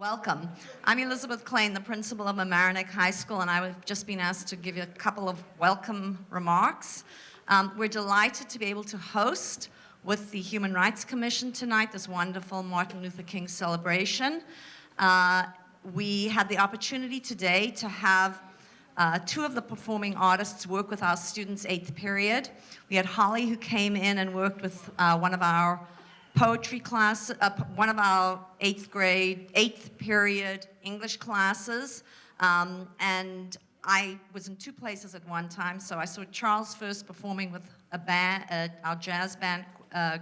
Welcome. I'm Elizabeth Klain, the principal of Mamaroneck High School, and I've just been asked to give you a couple of welcome remarks. We're delighted to be able to host with the Human Rights Commission tonight this wonderful Martin Luther King celebration. We had the opportunity today to have two of the performing artists work with our students' 8th period. We had Holly, who came in and worked with one of our poetry class, one of our 8th period English classes, and I was in two places at one time. So I saw Charles first performing with a band, our jazz band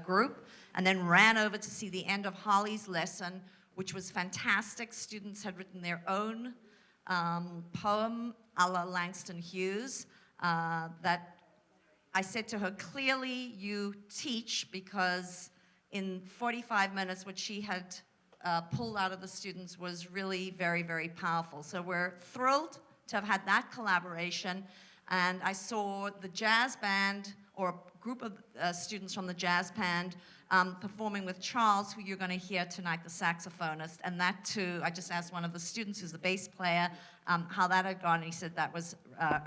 group, and then ran over to see the end of Holly's lesson, which was fantastic. Students had written their own poem a la Langston Hughes that I said to her, clearly you teach, because in 45 minutes, what she had pulled out of the students was really very, very powerful. So we're thrilled to have had that collaboration. And I saw the jazz band, or a group of students from the jazz band, performing with Charles, who you're going to hear tonight, the saxophonist. And that too, I just asked one of the students, who's the bass player, how that had gone, and he said that was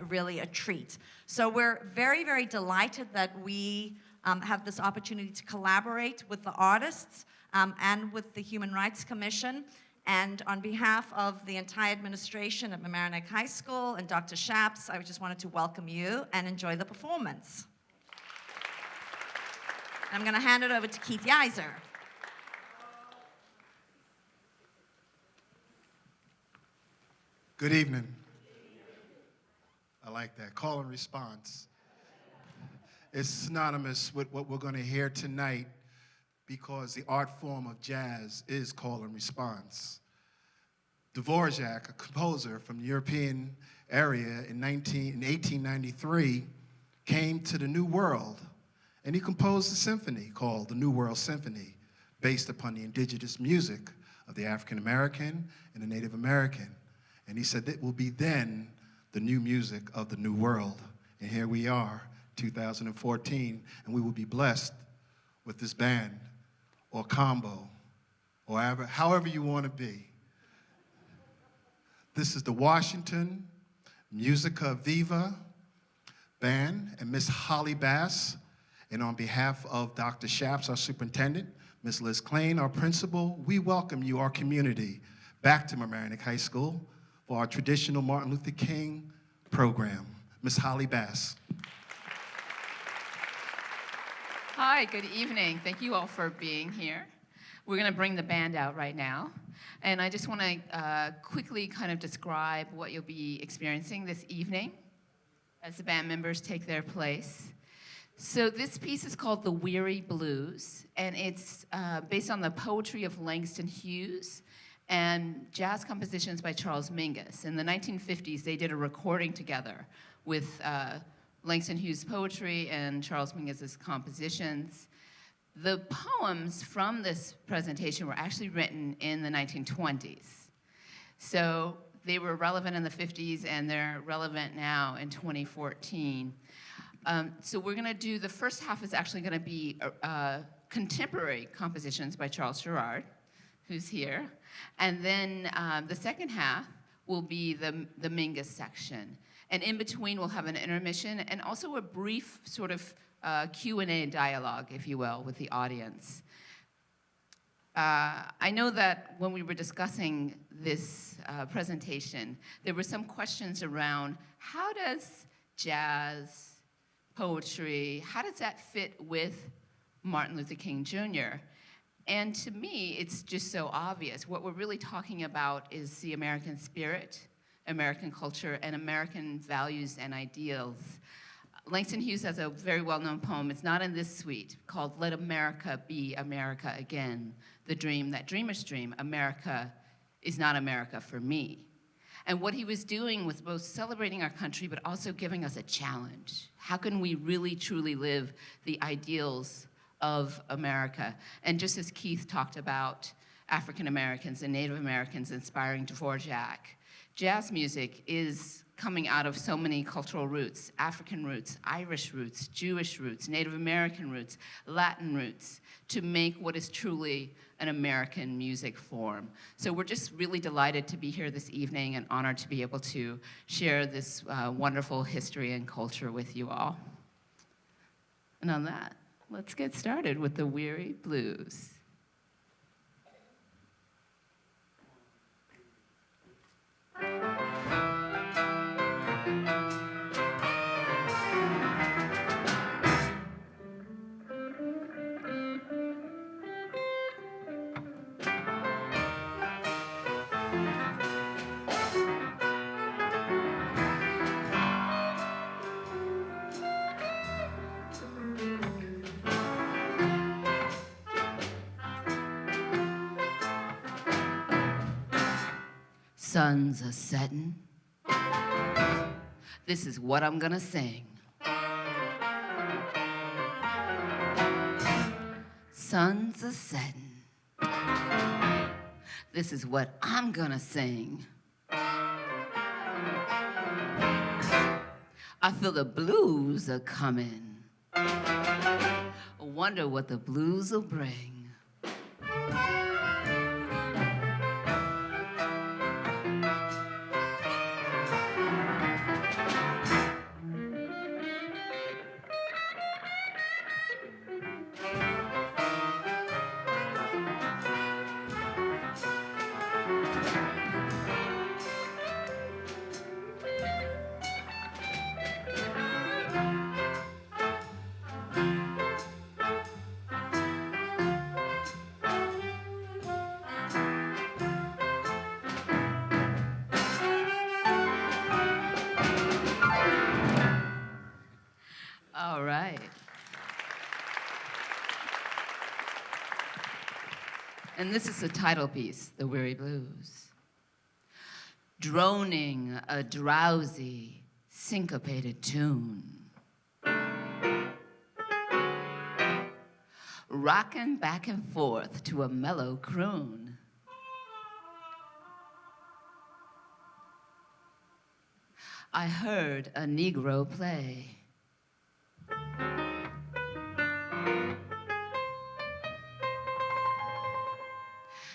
really a treat. So we're very, very delighted that we have this opportunity to collaborate with the artists and with the Human Rights Commission. And on behalf of the entire administration at Mamaroneck High School and Dr. Shaps, I just wanted to welcome you and enjoy the performance. I'm going to hand it over to Keith Yeiser. Good evening. I like that. Call and response. It's synonymous with what we're going to hear tonight, because the art form of jazz is call and response. Dvorak, a composer from the European area in 1893, came to the New World, and he composed a symphony called the New World Symphony, based upon the indigenous music of the African American and the Native American. And he said that will be then the new music of the New World. And here we are, 2014, and we will be blessed with this band or combo or however you want to be. This is the Washington Musica Viva Band and Miss Holly Bass. And on behalf of Dr. Shaps, our superintendent, Miss Liz Klain, our principal, we welcome you, our community, back to Mamaroneck High School for our traditional Martin Luther King program. Miss Holly Bass. Hi, good evening. Thank you all for being here. We're going to bring the band out right now. And I just want to quickly kind of describe what you'll be experiencing this evening as the band members take their place. So this piece is called The Weary Blues, and it's based on the poetry of Langston Hughes and jazz compositions by Charles Mingus. In the 1950s, they did a recording together with Langston Hughes' poetry and Charles Mingus's compositions. The poems from this presentation were actually written in the 1920s. So they were relevant in the 50s, and they're relevant now in 2014. So we're going to do, the first half is actually going to be contemporary compositions by Charles Girard, who's here. And then the second half will be the Mingus section. And in between, we'll have an intermission and also a brief sort of Q&A dialogue, if you will, with the audience. I know that when we were discussing this presentation, there were some questions around how does jazz, poetry, how does that fit with Martin Luther King Jr.? And to me, it's just so obvious. What we're really talking about is the American spirit, American culture, and American values and ideals. Langston Hughes has a very well-known poem, it's not in this suite, called Let America Be America Again, the dream that dreamers dream, America is not America for me. And what he was doing was both celebrating our country, but also giving us a challenge. How can we really, truly live the ideals of America? And just as Keith talked about African Americans and Native Americans inspiring Dvorak, jazz music is coming out of so many cultural roots, African roots, Irish roots, Jewish roots, Native American roots, Latin roots, to make what is truly an American music form. So we're just really delighted to be here this evening and honored to be able to share this wonderful history and culture with you all. And on that, let's get started with the Weary Blues. Sun's a setting. This is what I'm gonna sing. Sun's a setting. This is what I'm gonna sing. I feel the blues are coming. Wonder what the blues will bring. All right. And this is the title piece, The Weary Blues. Droning a drowsy, syncopated tune. Rocking back and forth to a mellow croon. I heard a Negro play.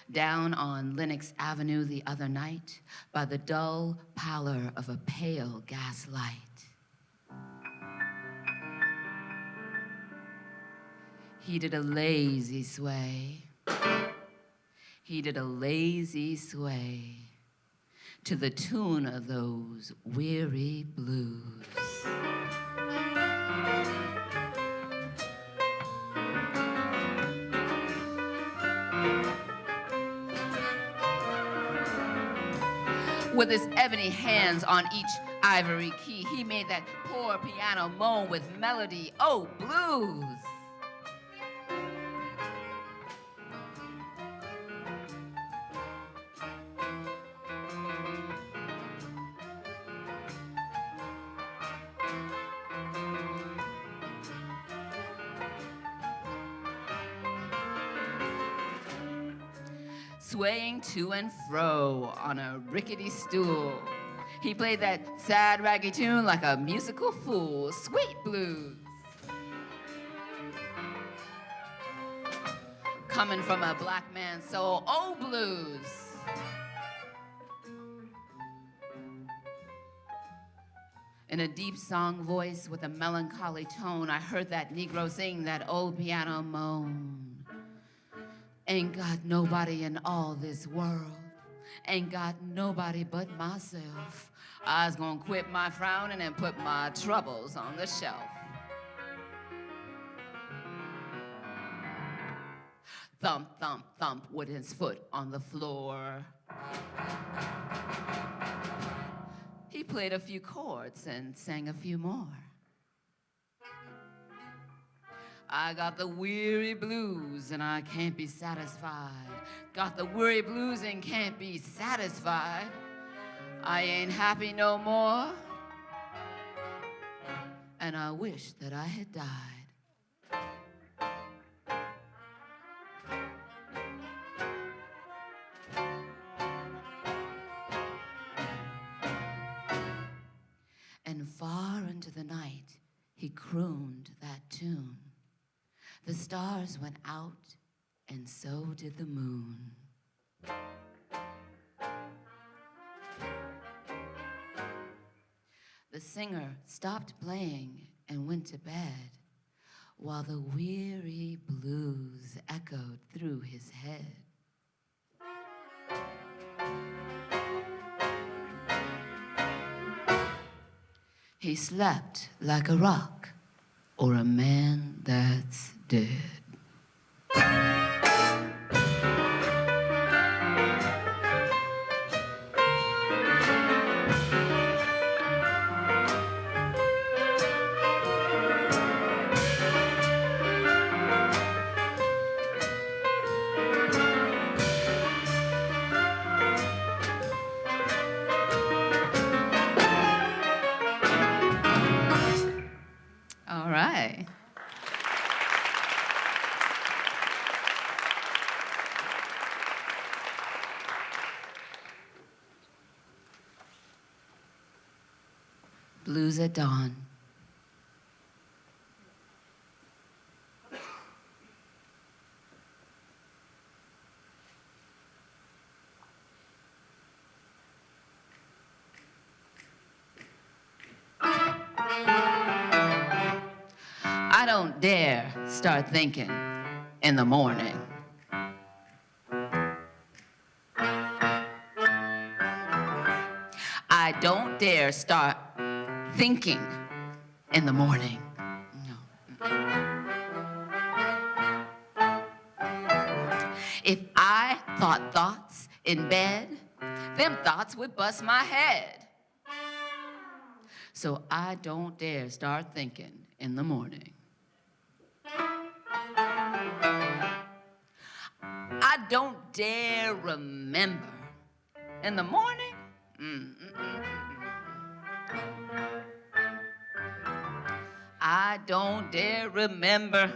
Down on Lenox Avenue the other night by the dull pallor of a pale gas light. He did a lazy sway. He did a lazy sway to the tune of those weary blues. With his ebony hands on each ivory key, he made that poor piano moan with melody. Oh, blues! Swaying to and fro on a rickety stool. He played that sad, raggy tune like a musical fool. Sweet blues. Coming from a black man's soul. Oh, blues. In a deep song voice with a melancholy tone, I heard that Negro sing that old piano moan. Ain't got nobody in all this world. Ain't got nobody but myself. I was gonna quit my frowning and put my troubles on the shelf. Thump, thump, thump with his foot on the floor. He played a few chords and sang a few more. I got the weary blues and I can't be satisfied. Got the weary blues and can't be satisfied. I ain't happy no more. And I wish that I had died. he crooned that tune. The stars went out, and so did the moon. The singer stopped playing and went to bed, while the weary blues echoed through his head. He slept like a rock or a man that's dead. All right. Blues at Dawn. I don't dare start thinking in the morning. I don't dare start thinking in the morning. No. If I thought thoughts in bed, them thoughts would bust my head. So I don't dare start thinking in the morning. I don't dare remember in the morning. I don't dare remember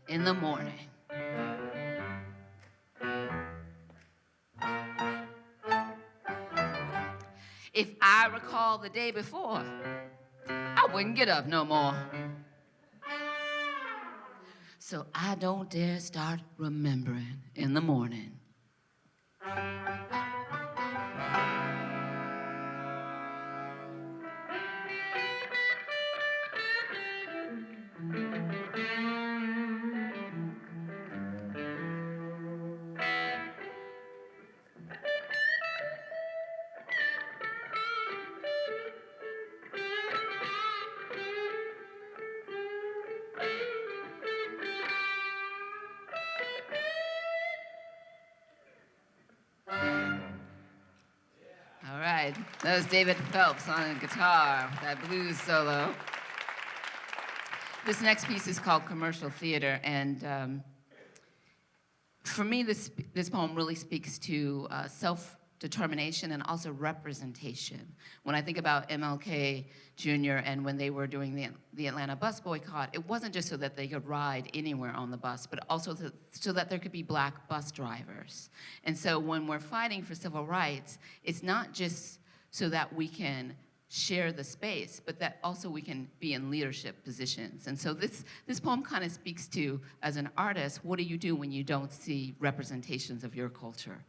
in the morning. If I recall the day before, I wouldn't get up no more. So I don't dare start remembering in the morning. All right, that was David Phelps on the guitar, that blues solo. This next piece is called Commercial Theater, and for me, this poem really speaks to self-determination and also representation. When I think about MLK Jr. and when they were doing the Atlanta bus boycott, it wasn't just so that they could ride anywhere on the bus, but also so that there could be black bus drivers. And so when we're fighting for civil rights, it's not just so that we can share the space, but that also we can be in leadership positions. And so this poem kind of speaks to, as an artist, what do you do when you don't see representations of your culture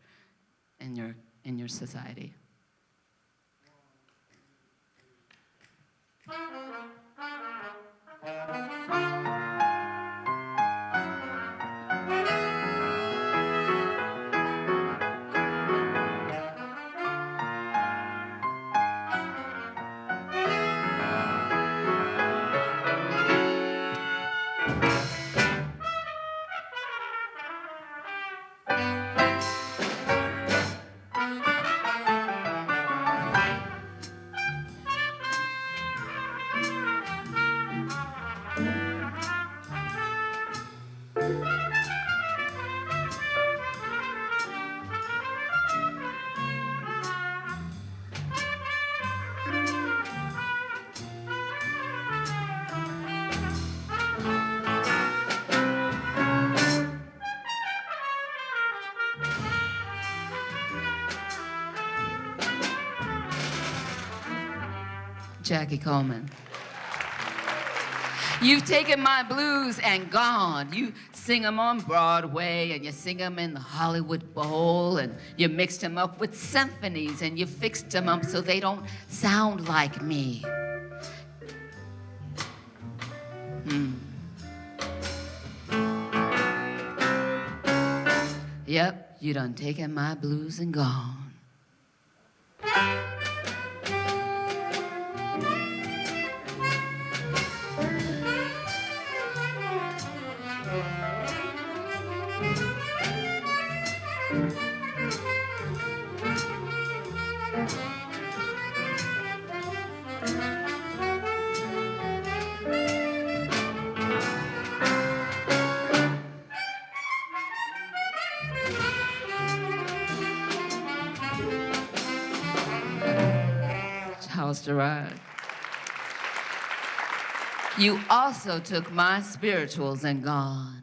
in your society? Jackie Coleman. You've taken my blues and gone. You sing them on Broadway, and you sing them in the Hollywood Bowl, and you mixed them up with symphonies, and you fixed them up so they don't sound like me. Yep, you done taken my blues and gone. Charles Gerard. You also took my spirituals and gone.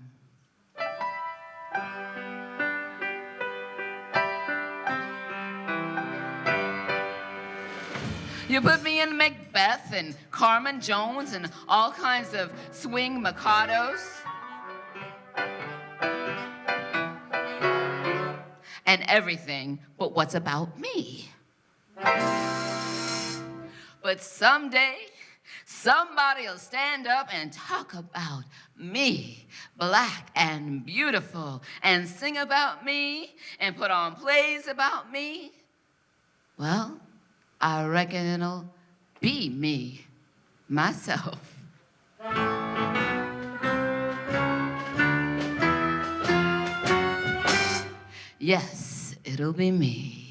You put me in Macbeth and Carmen Jones and all kinds of swing Mikados. And everything but what's about me. But someday, somebody will stand up and talk about me, black and beautiful, and sing about me, and put on plays about me. Well, I reckon it'll be me, myself. Yes, it'll be me.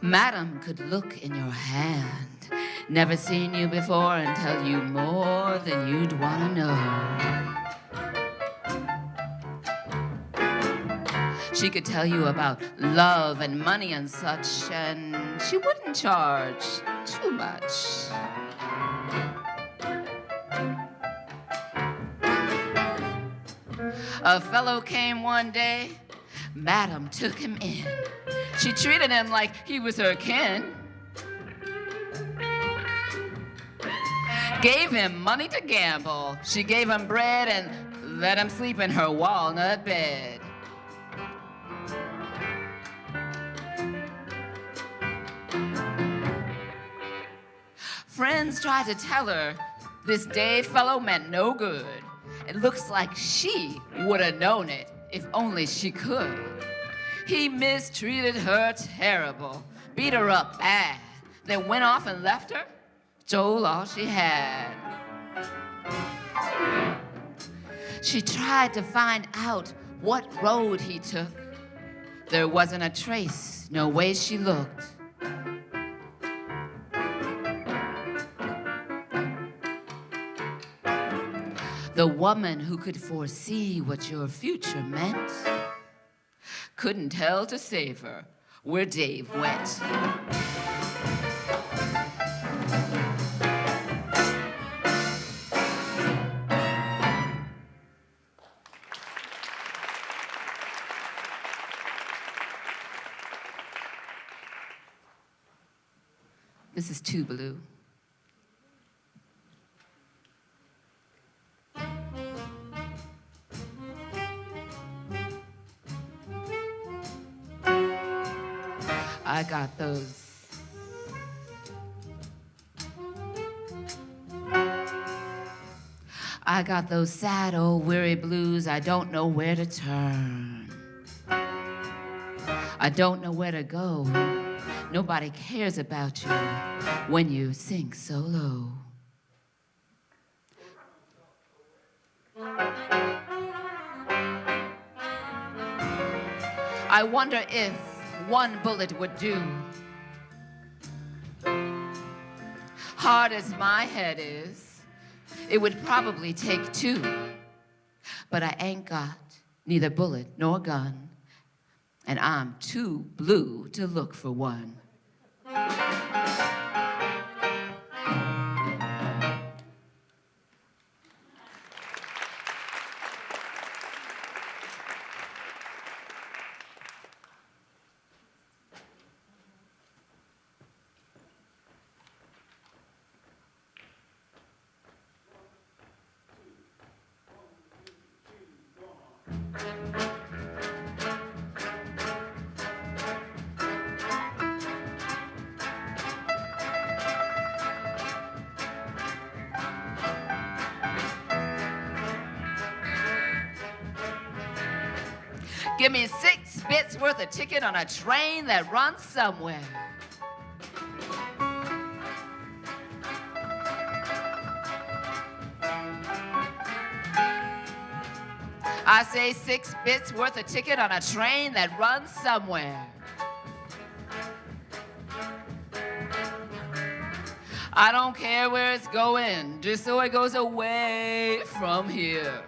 Madam could look in your hand, never seen you before, and tell you more than you'd want to know. She could tell you about love and money and such, and she wouldn't charge too much. A fellow came one day, Madam took him in. She treated him like he was her kin. Gave him money to gamble. She gave him bread and let him sleep in her walnut bed. Friends tried to tell her this day fellow meant no good. It looks like she would have known it if only she could. He mistreated her terrible, beat her up bad, then went off and left her, stole all she had. She tried to find out what road he took. There wasn't a trace, no way she looked. The woman who could foresee what your future meant couldn't tell to save her where Dave went. This is Too Blue. I got those. I got those sad old weary blues. I don't know where to turn. I don't know where to go. Nobody cares about you when you sing so low. I wonder if one bullet would do. Hard as my head is, it would probably take two. But I ain't got neither bullet nor gun, and I'm too blue to look for one. Give me 6 bits worth of ticket on a train that runs somewhere. I say 6 bits worth of ticket on a train that runs somewhere. I don't care where it's going, just so it goes away from here.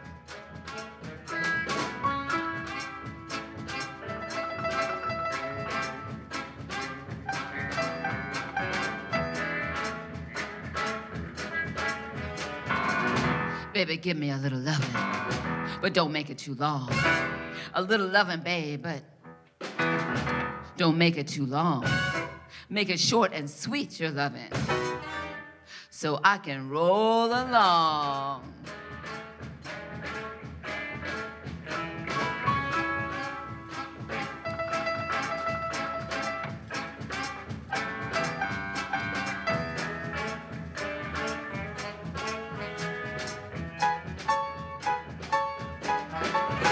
Baby, give me a little lovin', but don't make it too long. A little lovin', babe, but don't make it too long. Make it short and sweet, your lovin', so I can roll along.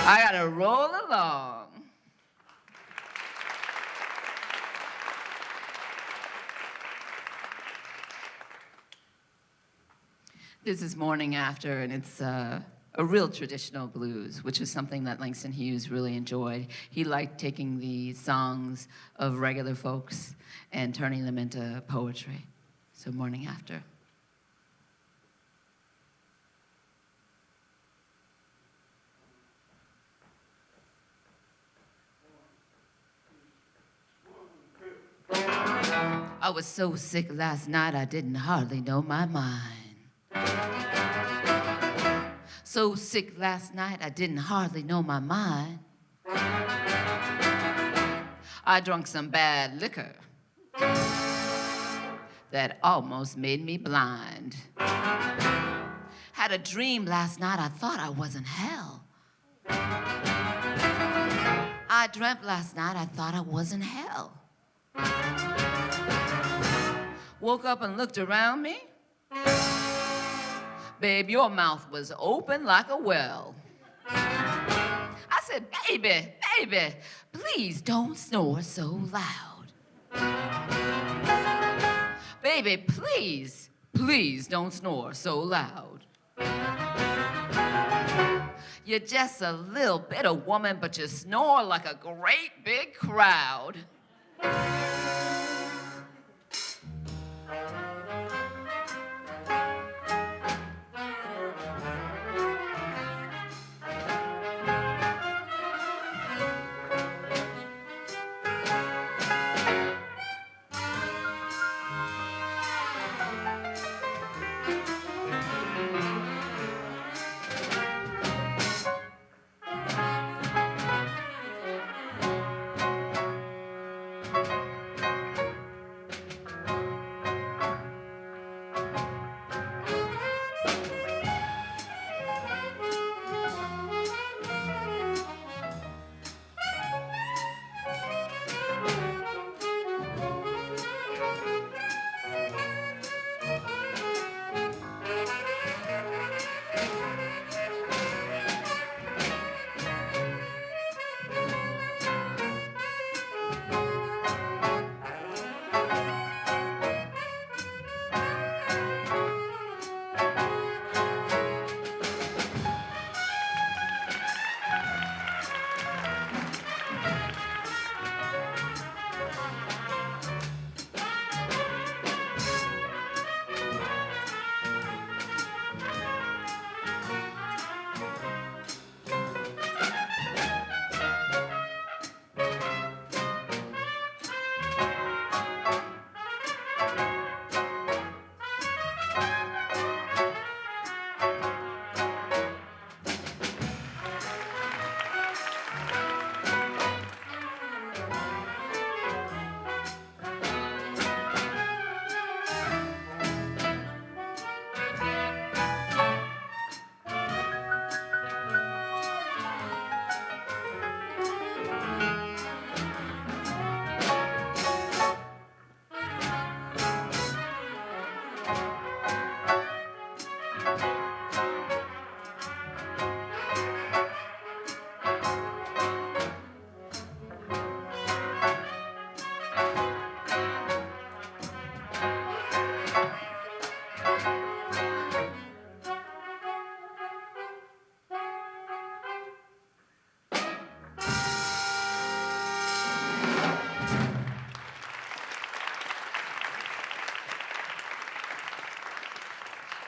I gotta roll along. This is Morning After, and it's a real traditional blues, which is something that Langston Hughes really enjoyed. He liked taking the songs of regular folks and turning them into poetry. So Morning After. I was so sick last night I didn't hardly know my mind. So sick last night I didn't hardly know my mind. I drunk some bad liquor that almost made me blind. Had a dream last night I thought I was in hell. I dreamt last night I thought I was in hell. Woke up and looked around me. Babe, your mouth was open like a well. I said, baby, please don't snore so loud. Baby, please don't snore so loud. You're just a little bit of woman, but you snore like a great big crowd.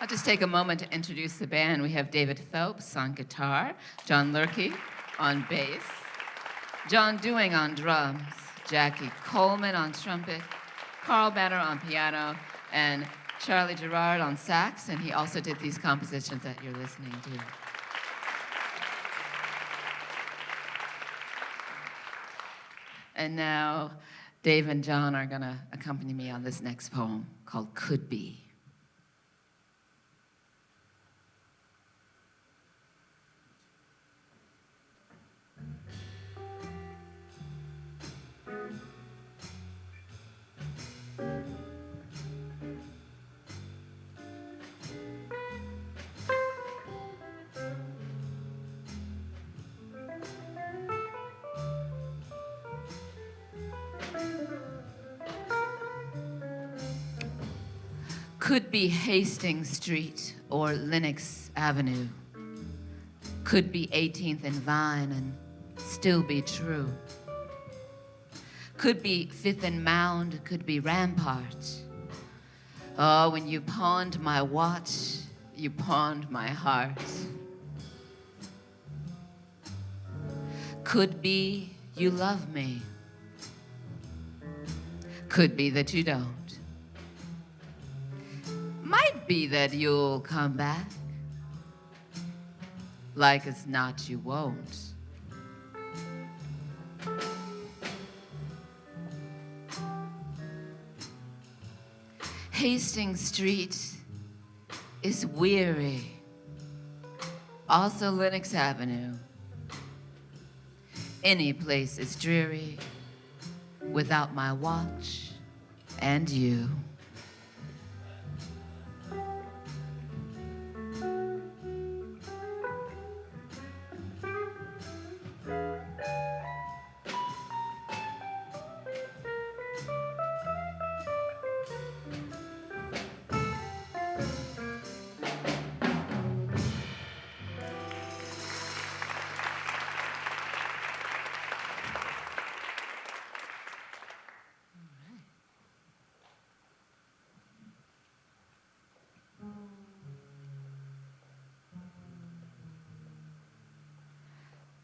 I'll just take a moment to introduce the band. We have David Phelps on guitar, John Lurkey on bass, John Dewing on drums, Jackie Coleman on trumpet, Carl Banner on piano, and Charlie Gerard on sax, and he also did these compositions that you're listening to. And now Dave and John are gonna accompany me on this next poem called Could Be. Could be Hastings Street or Lenox Avenue. Could be 18th and Vine and still be true. Could be 5th and Mound, could be Rampart. Oh, when you pawned my watch, you pawned my heart. Could be you love me. Could be that you don't. Might be that you'll come back. Like as not, you won't. Hastings Street is weary. Also Lenox Avenue. Any place is dreary without my watch and you.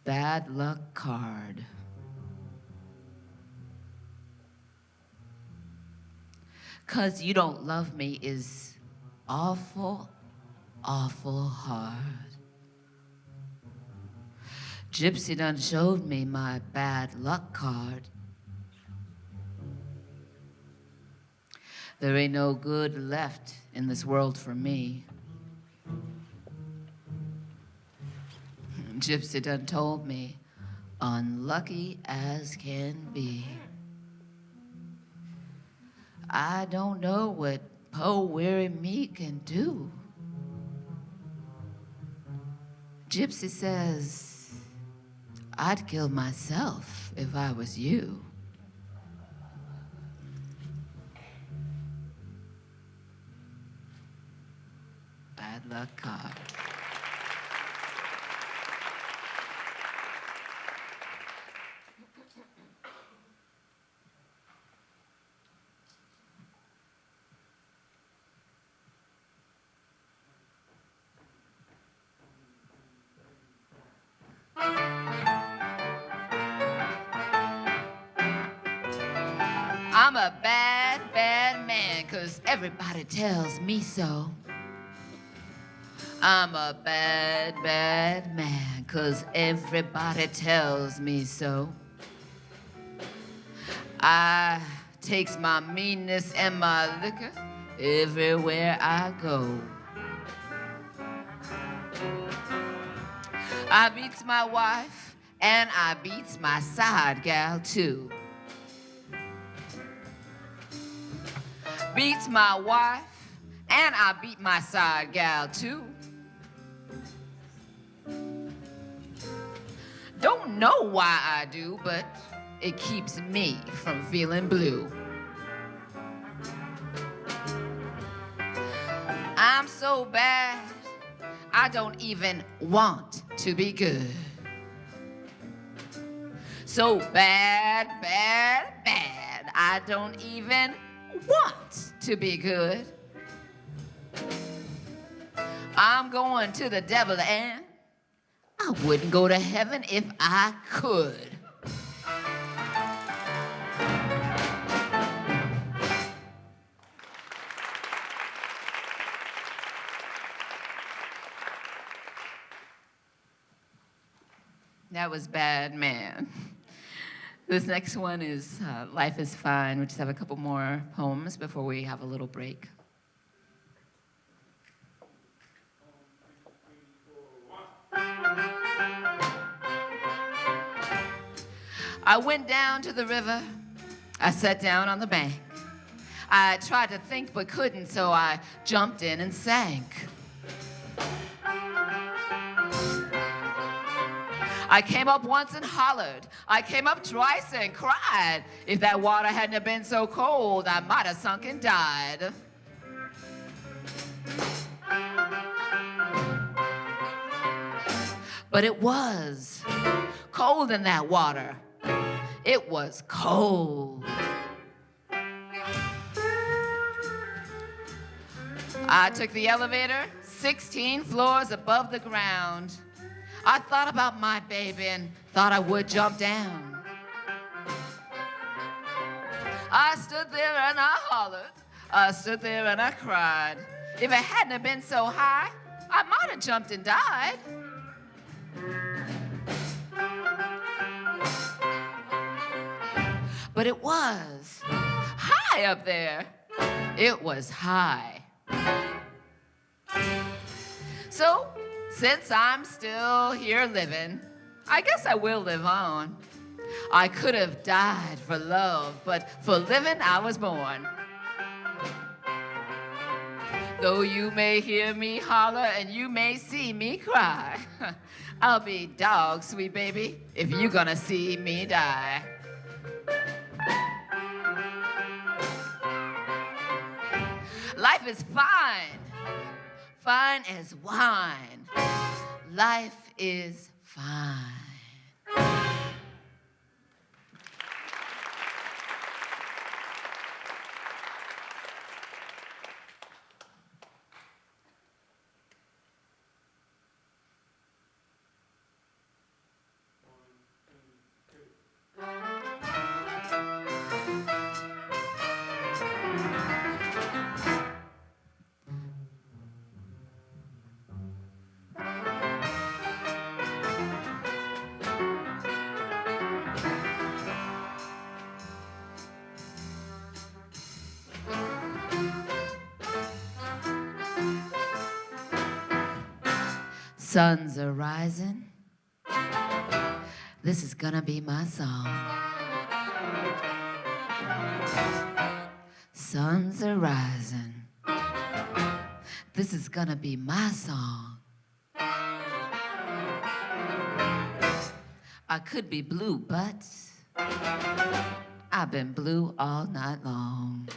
Bad luck card. Cause you don't love me is awful, awful hard. Gypsy done showed me my bad luck card. There ain't no good left in this world for me. Gypsy done told me, unlucky as can be. I don't know what po weary me can do. Gypsy says, I'd kill myself if I was you. Bad luck card. I'm a bad, bad man, 'cause everybody tells me so. I'm a bad, bad man, 'cause everybody tells me so. I takes my meanness and my liquor everywhere I go. I beats my wife and I beats my side gal too. Beats my wife, and I beat my side gal too. Don't know why I do, but it keeps me from feeling blue. I'm so bad, I don't even want to be good. So bad, bad, bad, I don't even want to be good. I'm going to the devil and I wouldn't go to heaven if I could. That was bad, man. This next one is Life is Fine. We just have a couple more poems before we have a little break. I went down to the river. I sat down on the bank. I tried to think but couldn't, so I jumped in and sank. I came up once and hollered. I came up twice and cried. If that water hadn't have been so cold, I might have sunk and died. But it was cold in that water. It was cold. I took the elevator 16 floors above the ground. I thought about my baby and thought I would jump down. I stood there and I hollered. I stood there and I cried. If it hadn't have been so high, I might have jumped and died. But it was high up there. It was high. So, since I'm still here living, I guess I will live on. I could have died for love, but for living I was born. Though you may hear me holler and you may see me cry, I'll be dog, sweet baby, if you're gonna see me die. Life is fine, fine as wine. Life is fine. Suns are rising. This is gonna be my song. Suns are rising. This is gonna be my song. I could be blue, but I've been blue all night long.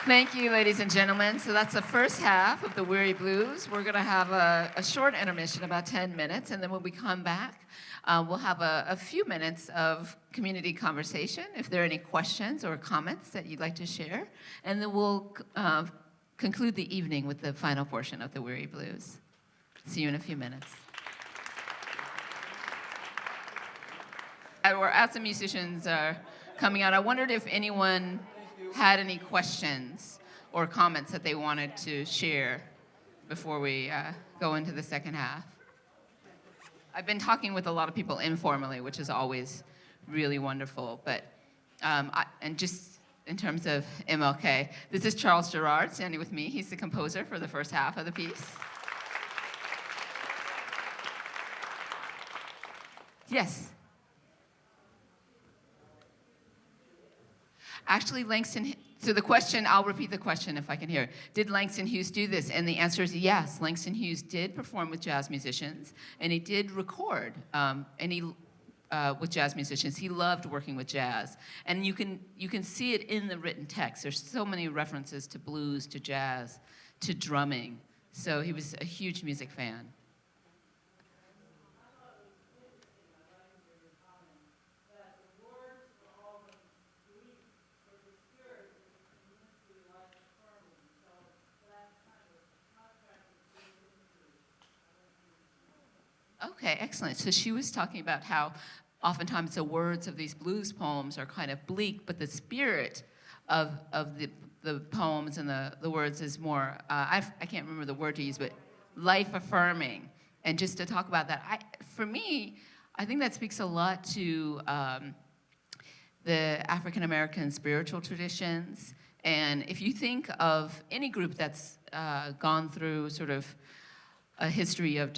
Thank you, ladies and gentlemen. So that's the first half of the Weary Blues. We're going to have a short intermission, about 10 minutes, and then when we come back, we'll have a few minutes of community conversation, if there are any questions or comments that you'd like to share, and then we'll conclude the evening with the final portion of the Weary Blues. See you in a few minutes. As the musicians are coming out, I wondered if anyone had any questions or comments that they wanted to share before we go into the second half. I've been talking with a lot of people informally, which is always really wonderful, but and just in terms of MLK, this is Charles Girard standing with me. He's the composer for the first half of the piece. Yes. Actually, so the question, I'll repeat the question if I can hear it. Did Langston Hughes do this? And the answer is yes. Langston Hughes did perform with jazz musicians, and he did record with jazz musicians. He loved working with jazz. And you can see it in the written text. There's so many references to blues, to jazz, to drumming. So he was a huge music fan. Okay, excellent. So she was talking about how oftentimes the words of these blues poems are kind of bleak, but the spirit of the poems and the words is more, I can't remember the word to use, but life-affirming. And just to talk about that, for me, I think that speaks a lot to the African-American spiritual traditions. And if you think of any group that's gone through sort of a history of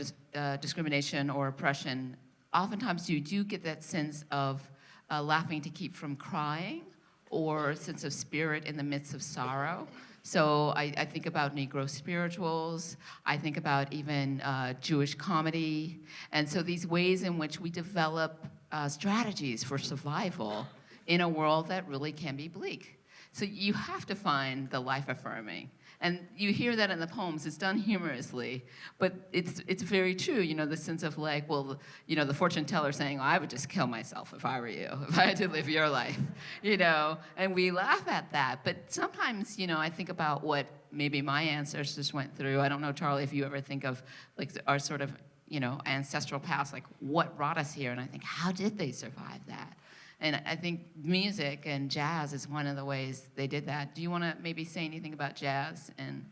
discrimination or oppression, oftentimes you do get that sense of laughing to keep from crying, or a sense of spirit in the midst of sorrow. So I think about Negro spirituals, I think about even Jewish comedy, and so these ways in which we develop strategies for survival in a world that really can be bleak. So you have to find the life-affirming. And you hear that in the poems. It's done humorously, but it's very true. You know, the sense of like, well, you know, the fortune teller saying, oh, I would just kill myself if I were you, if I had to live your life, you know. And we laugh at that. But sometimes, you know, I think about what maybe my ancestors went through. I don't know, Charlie, if you ever think of like our sort of, you know, ancestral past, like what brought us here? And I think, how did they survive that? And I think music and jazz is one of the ways they did that. Do you want to maybe say anything about jazz and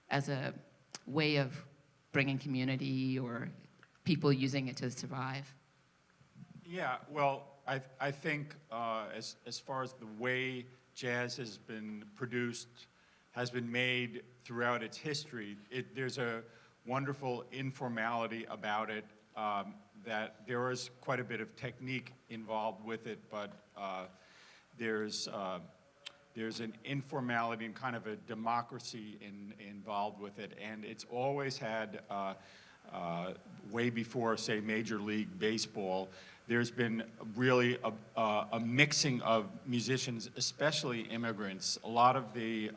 as a way of bringing community or people using it to survive? Yeah, well, I think as far as the way jazz has been produced, has been made throughout its history, there's a wonderful informality about it. That there is quite a bit of technique involved with it, but there's an informality and kind of a democracy involved with it, and it's always had, way before, say, Major League Baseball, there's been really a mixing of musicians, especially immigrants. A lot of the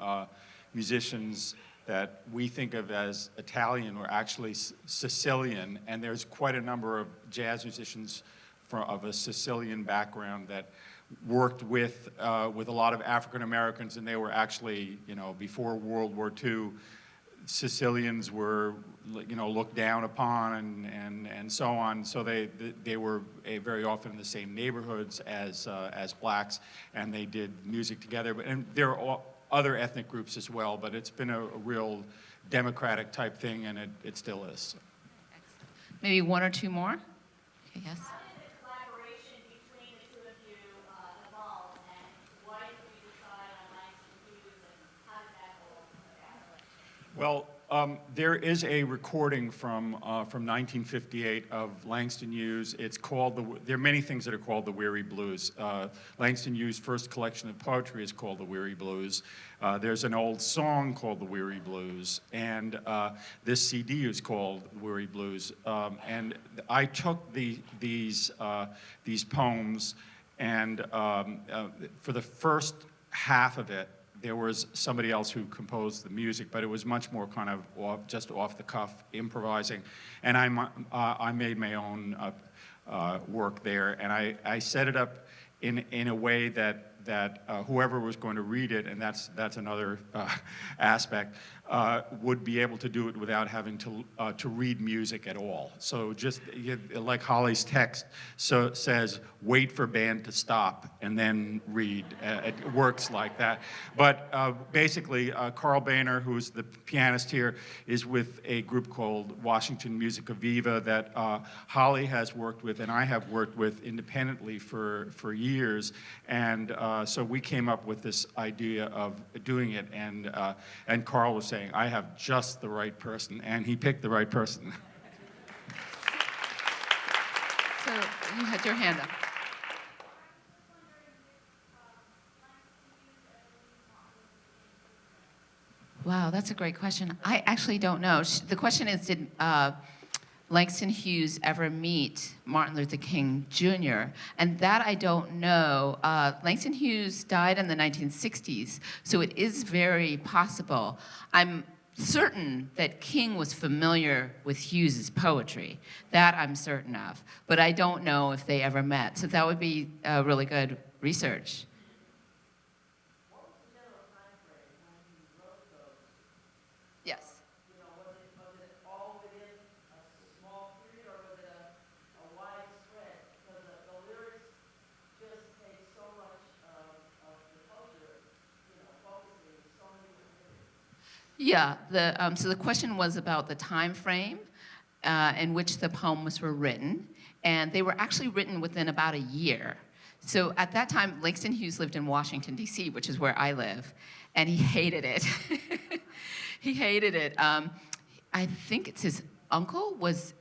musicians that we think of as Italian were actually Sicilian, and there's quite a number of jazz musicians of a Sicilian background that worked with a lot of African Americans, and they were actually, you know, before World War II, Sicilians were, you know, looked down upon and so on. So they were very often in the same neighborhoods as blacks, and they did music together. And they're all other ethnic groups as well, but it's been a real democratic type thing, and it still is. Excellent. Maybe one or two more? Okay, yes. How did the collaboration between the two of you evolve, and why did you decide on Langston Hughes, and how did that all come about? Well, there is a recording from 1958 of Langston Hughes. It's called there are many things that are called the Weary Blues. Langston Hughes' first collection of poetry is called the Weary Blues. There's an old song called the Weary Blues, and this CD is called Weary Blues. And I took these poems, and for the first half of it, there was somebody else who composed the music, but it was much more kind of just off the cuff, improvising. And I made my own work there, and I set it up in a way that whoever was going to read it, and that's another aspect, would be able to do it without having to read music at all. So just like Holly's text says, wait for band to stop and then read. It works like that. But basically, Carl Boehner, who's the pianist here, is with a group called Washington Musica Viva that Holly has worked with and I have worked with independently for years. And so we came up with this idea of doing it, and Carl was saying, I have just the right person, and he picked the right person. So you had your hand up. Wow, that's a great question. I actually don't know. The question is, did Langston Hughes ever meet Martin Luther King Jr.? And that I don't know. Langston Hughes died in the 1960s, so it is very possible. I'm certain that King was familiar with Hughes's poetry. That I'm certain of. But I don't know if they ever met. So that would be really good research. Yes. Yeah, so the question was about the time frame in which the poems were written, and they were actually written within about a year. So at that time, Langston Hughes lived in Washington, D.C., which is where I live, and he hated it. He hated it. I think it's his uncle was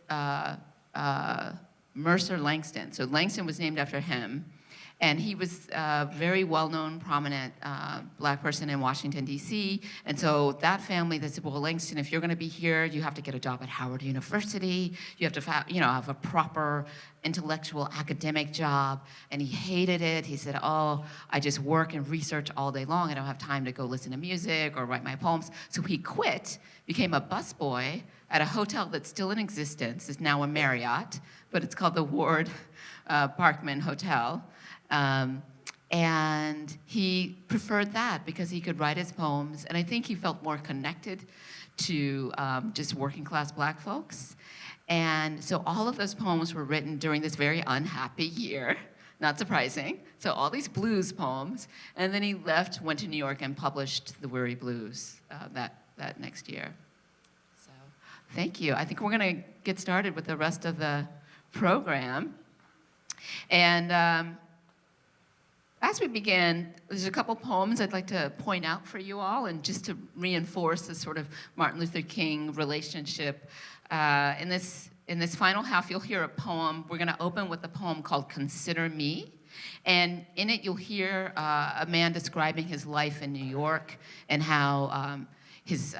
Mercer Langston. So Langston was named after him. And he was a very well-known, prominent black person in Washington, D.C. And so that family, they said, well, Langston, if you're going to be here, you have to get a job at Howard University. You have to have a proper intellectual academic job. And he hated it. He said, oh, I just work and research all day long. I don't have time to go listen to music or write my poems. So he quit, became a busboy at a hotel that's still in existence. It's now a Marriott, but it's called the Ward Parkman Hotel. And he preferred that because he could write his poems, and I think he felt more connected to just working class black folks. And so all of those poems were written during this very unhappy year, not surprising. So all these blues poems, and then he left, went to New York, and published the Weary Blues that next year. So thank you. I think we're going to get started with the rest of the program. And as we begin, there's a couple poems I'd like to point out for you all, and just to reinforce this sort of Martin Luther King relationship. In this final half, you'll hear a poem. We're going to open with a poem called Consider Me. And in it, you'll hear a man describing his life in New York and how his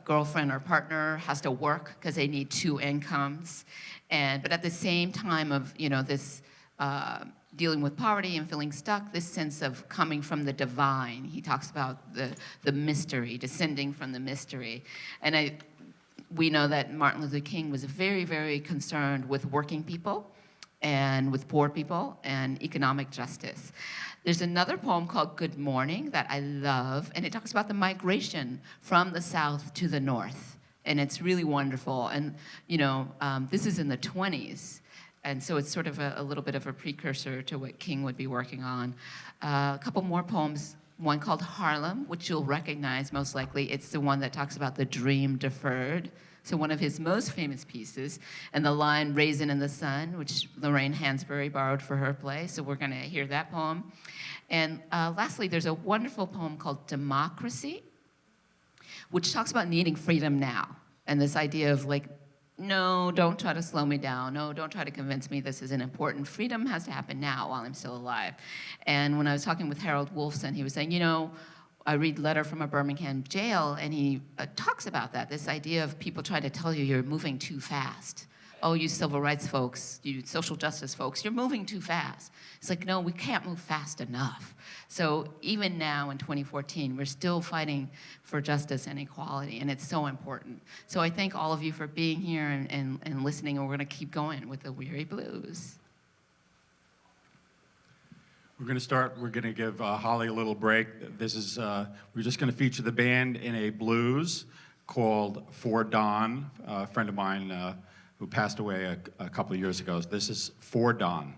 girlfriend or partner has to work because they need two incomes. But at the same time of, this dealing with poverty and feeling stuck, this sense of coming from the divine. He talks about the mystery, descending from the mystery. And we know that Martin Luther King was very, very concerned with working people and with poor people and economic justice. There's another poem called Good Morning that I love, and it talks about the migration from the South to the North. And it's really wonderful. And, this is in the 20s. And so it's sort of a little bit of a precursor to what King would be working on. A couple more poems, one called Harlem, which you'll recognize most likely. It's the one that talks about the dream deferred. So one of his most famous pieces, and the line Raisin in the Sun, which Lorraine Hansberry borrowed for her play. So we're going to hear that poem. And lastly, there's a wonderful poem called Democracy, which talks about needing freedom now. And this idea of no, don't try to slow me down. No, don't try to convince me this isn't important. Freedom has to happen now while I'm still alive. And when I was talking with Harold Wolfson, he was saying, I read Letter from a Birmingham Jail, and he talks about that, this idea of people trying to tell you you're moving too fast. Oh, you civil rights folks, you social justice folks, you're moving too fast. It's like, no, we can't move fast enough. So even now in 2014, we're still fighting for justice and equality, and it's so important. So I thank all of you for being here and listening, and we're going to keep going with the Weary Blues. We're going to give Holly a little break. This is, we're just going to feature the band in a blues called For Don, a friend of mine who passed away a couple of years ago. This is For Don.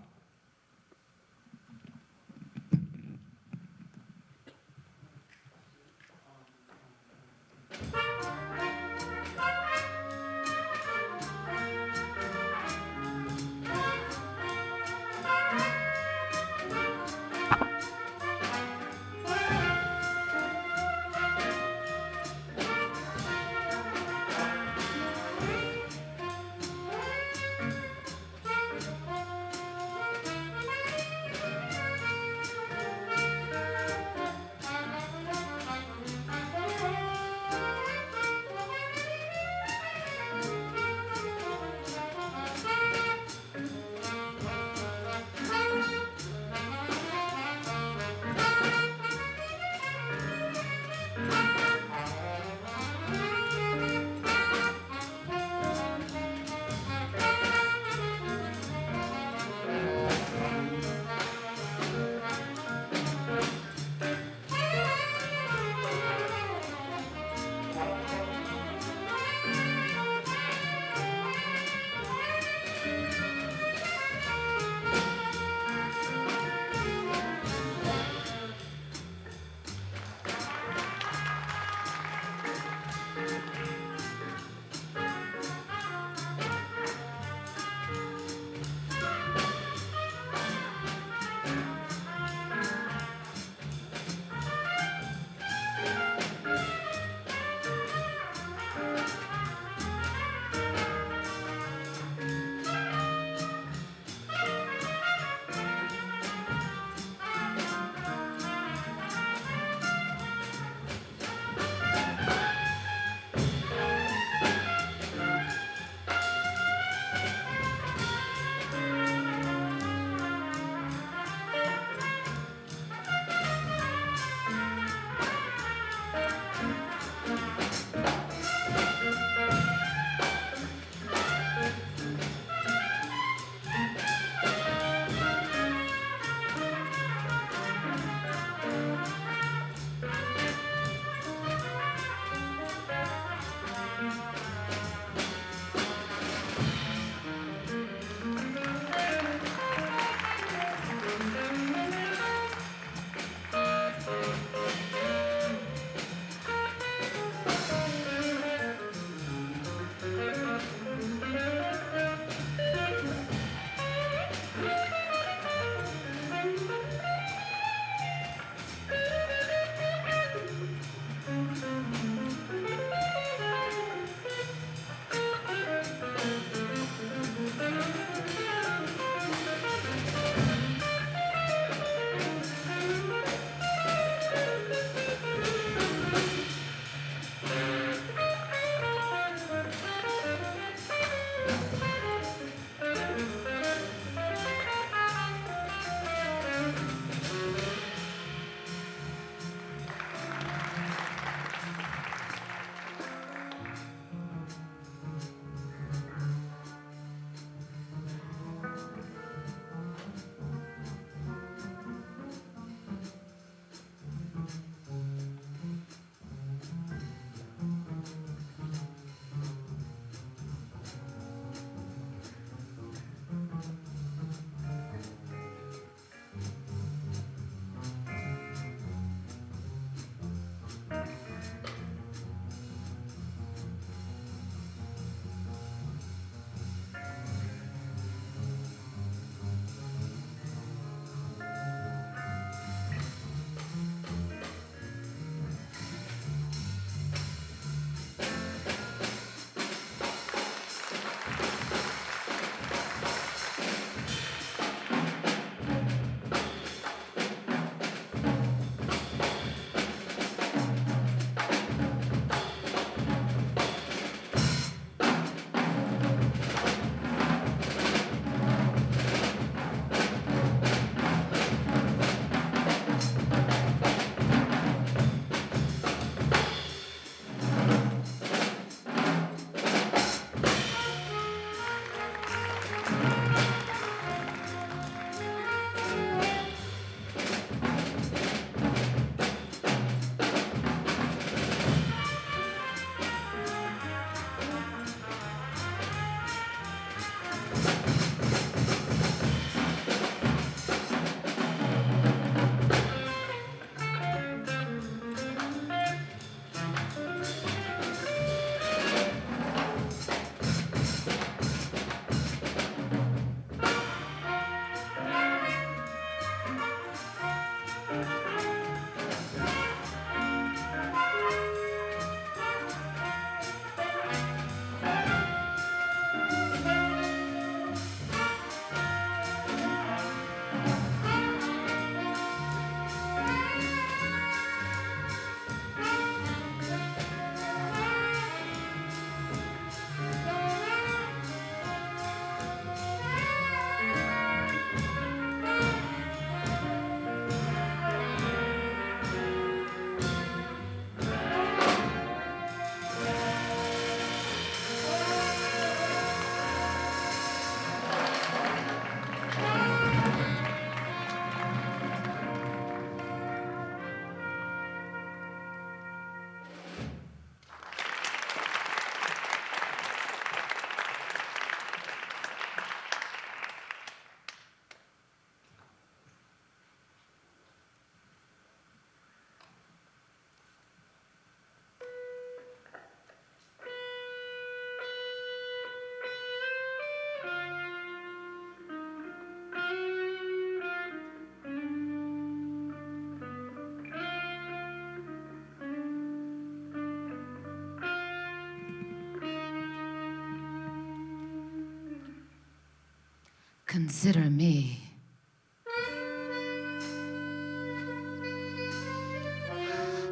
Consider me.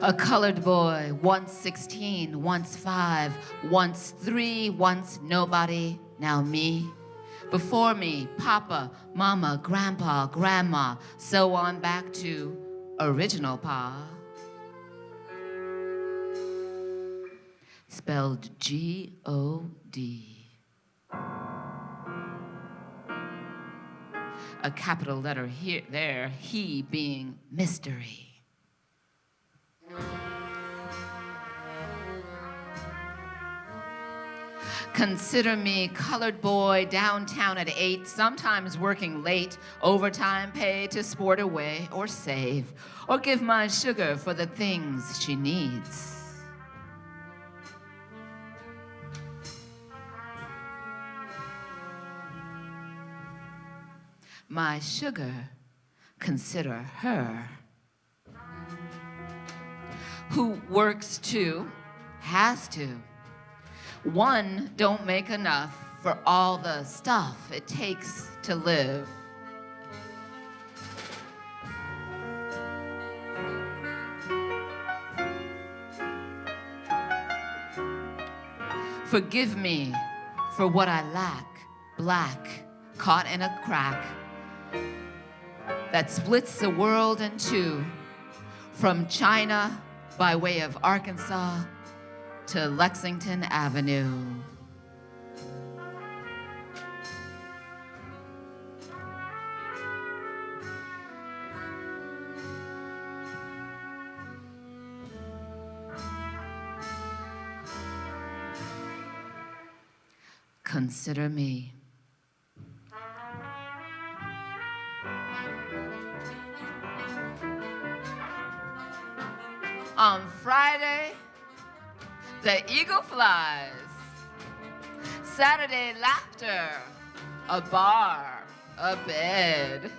A colored boy, once 16, once 5, once 3, once nobody, now me. Before me, Papa, Mama, Grandpa, Grandma, so on back to original Pa. Spelled G-O-D. A capital letter here, there, he being mystery. Consider me colored boy downtown at 8, sometimes working late, overtime pay to sport away or save, or give my sugar for the things she needs. My sugar, consider her. Who works too, has to. One don't make enough for all the stuff it takes to live. Forgive me for what I lack, black, caught in a crack that splits the world in two, from China by way of Arkansas to Lexington Avenue. Consider me. On Friday, the eagle flies. Saturday, laughter. A bar, a bed.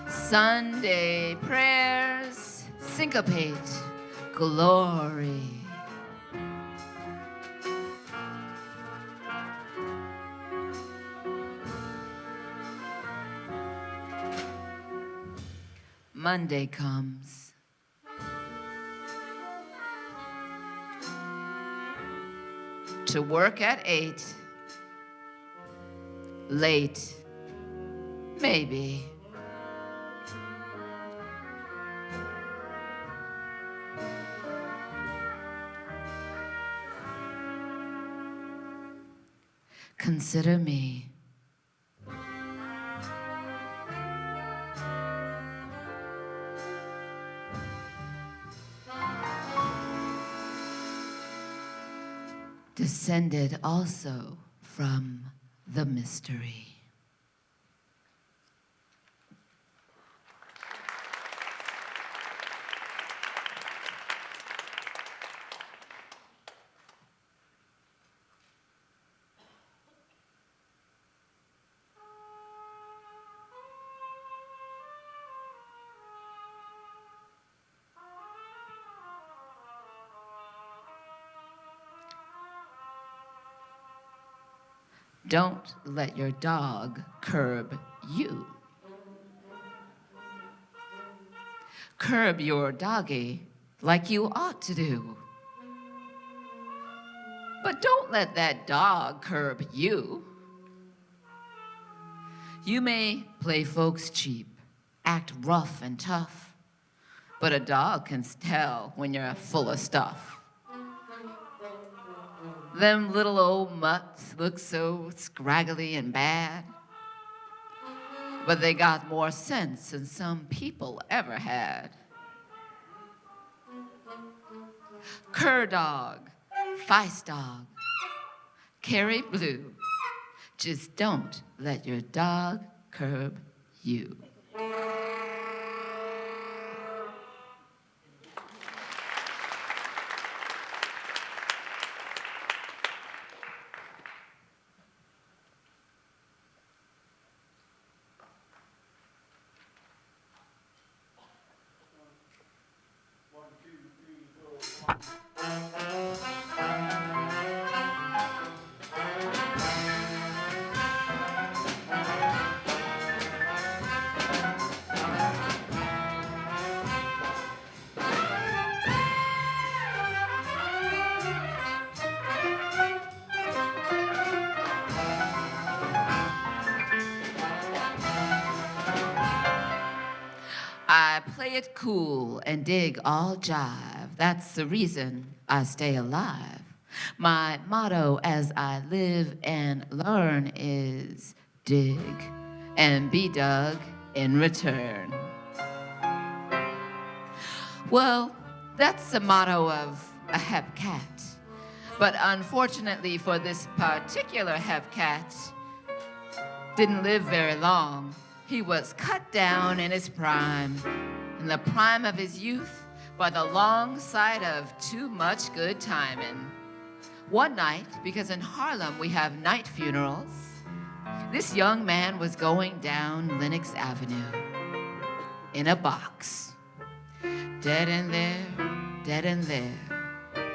Sunday, prayers, syncopate, glory. Monday comes. To work at 8. Late, maybe. Consider me. Descended also from the mystery. Don't let your dog curb you. Curb your doggy like you ought to do. But don't let that dog curb you. You may play folks cheap, act rough and tough, but a dog can tell when you're full of stuff. Them little old mutts look so scraggly and bad, but they got more sense than some people ever had. Cur dog, feist dog, carry blue. Just don't let your dog curb you. play it cool and dig all jive. That's the reason I stay alive. My motto as I live and learn is dig and be dug in return. Well, that's the motto of a hep cat. But unfortunately for this particular hep cat, didn't live very long. He was cut down in his prime, in the prime of his youth, by the long side of too much good timing. One night, because in Harlem we have night funerals, this young man was going down Lenox Avenue in a box. Dead in there,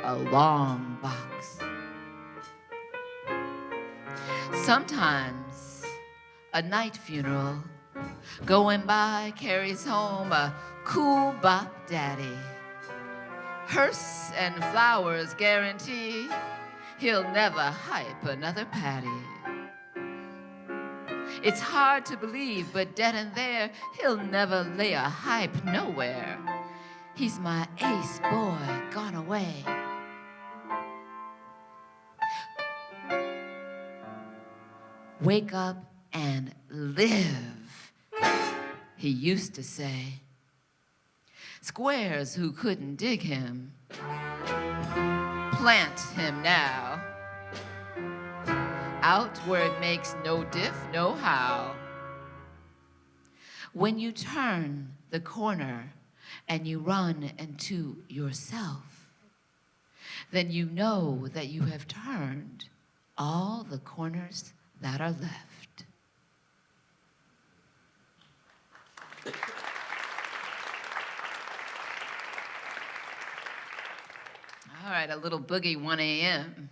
a long box. Sometimes a night funeral going by carries home a cool bop daddy. Hearse and flowers guarantee he'll never hype another patty. It's hard to believe, but dead in there, he'll never lay a hype nowhere. He's my ace boy gone away. Wake up and live, he used to say. Squares who couldn't dig him, plant him now. Out where it makes no diff, no how. When you turn the corner and you run into yourself, then you know that you have turned all the corners that are left. All right, a little boogie 1 a.m.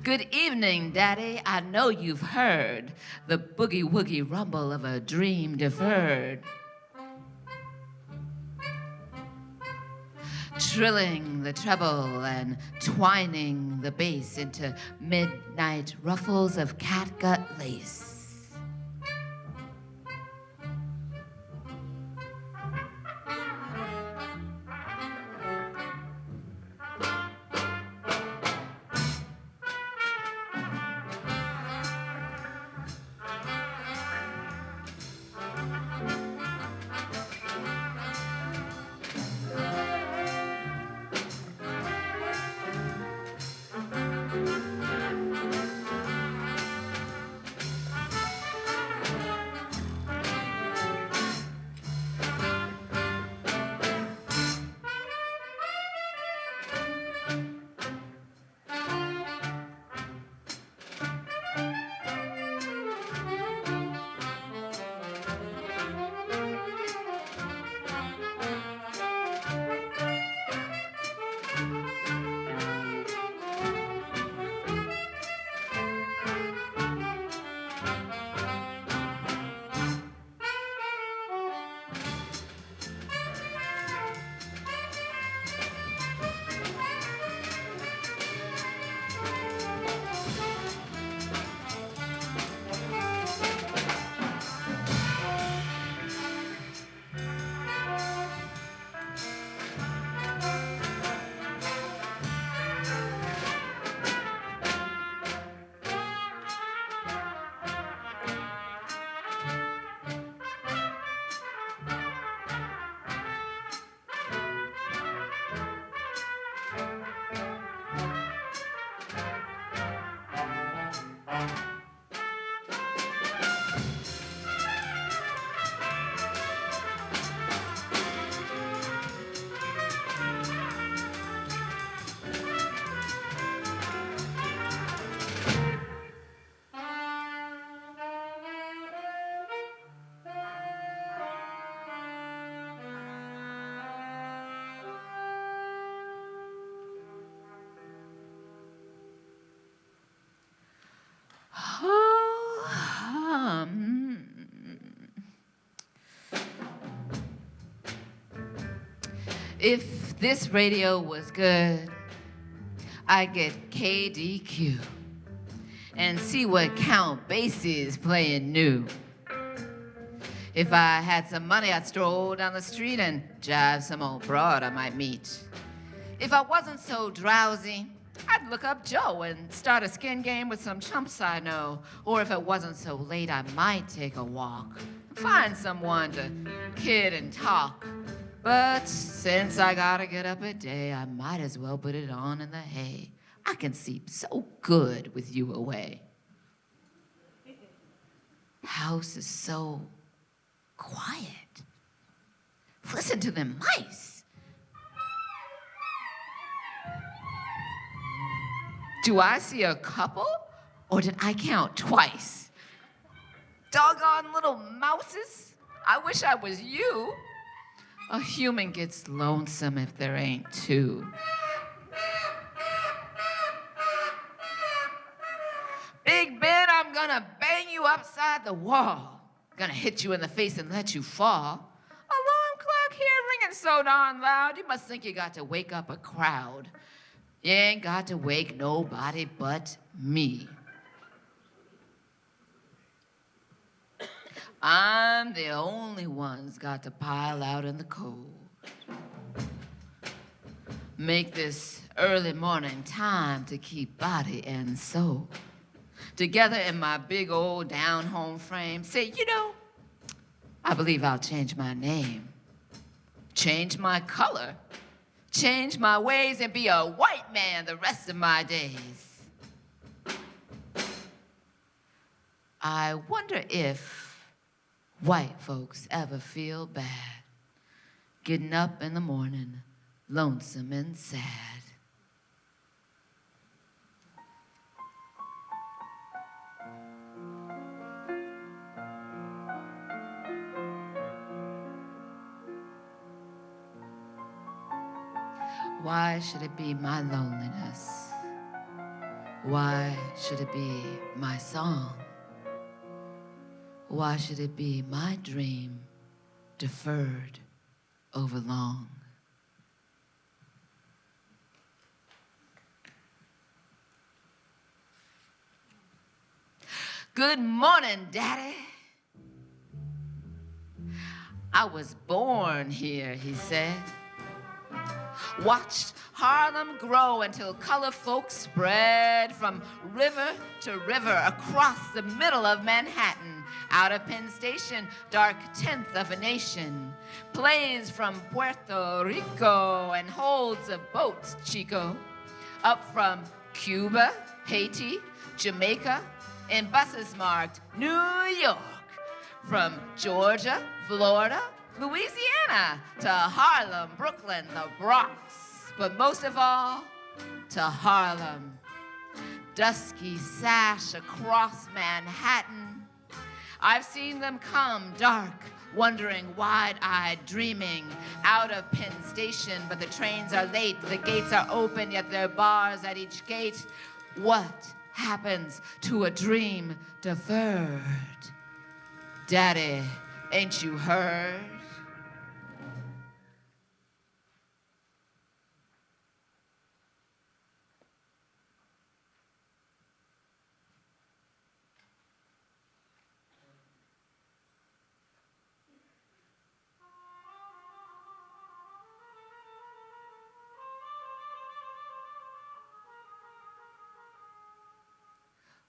Good evening, Daddy. I know you've heard the boogie-woogie rumble of a dream deferred. Trilling the treble and twining the bass into midnight ruffles of catgut lace. If this radio was good, I get KDQ and see what Count Basie's playing new. If I had some money, I'd stroll down the street and jive some old broad I might meet. If I wasn't so drowsy, I'd look up Joe and start a skin game with some chumps I know. Or if it wasn't so late, I might take a walk, find someone to kid and talk. But since I gotta get up a day, I might as well put it on in the hay. I can sleep so good with you away. House is so quiet. Listen to them mice. Do I see a couple, or did I count twice? Doggone little mouses. I wish I was you. A human gets lonesome if there ain't two. Big Ben, I'm gonna bang you upside the wall. Gonna hit you in the face and let you fall. Alarm clock here ringing so darn loud, you must think you got to wake up a crowd. You ain't got to wake nobody but me. I'm the only one's got to pile out in the cold. Make this early morning time to keep body and soul together in my big old down-home frame. Say, you know, I believe I'll change my name, change my color, change my ways, and be a white man the rest of my days. I wonder if white folks ever feel bad getting up in the morning lonesome and sad. Why should it be my loneliness? Why should it be my song? Why should it be my dream deferred over long? Good morning, Daddy. I was born here, he said. Watched Harlem grow until color folks spread from river to river across the middle of Manhattan, out of Penn Station, dark 10th of a nation. Planes from Puerto Rico and holds of boats, Chico. Up from Cuba, Haiti, Jamaica, in buses marked New York. From Georgia, Florida, Louisiana, to Harlem, Brooklyn, the Bronx, but most of all, to Harlem. Dusky sash across Manhattan. I've seen them come dark, wondering, wide-eyed, dreaming, out of Penn Station, but the trains are late, the gates are open, yet there are bars at each gate. What happens to a dream deferred? Daddy, ain't you heard?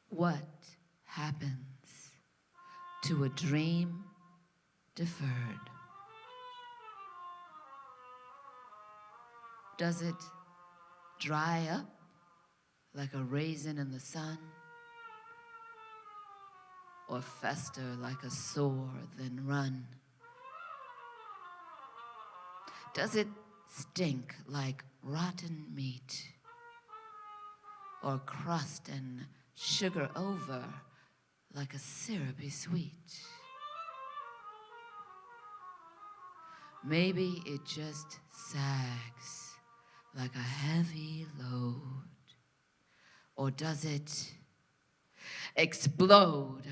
What happens to a dream deferred? Does it dry up like a raisin in the sun? Or fester like a sore, then run? Does it stink like rotten meat? Or crust and sugar over like a syrupy sweet? Maybe it just sags like a heavy load. Or does it explode?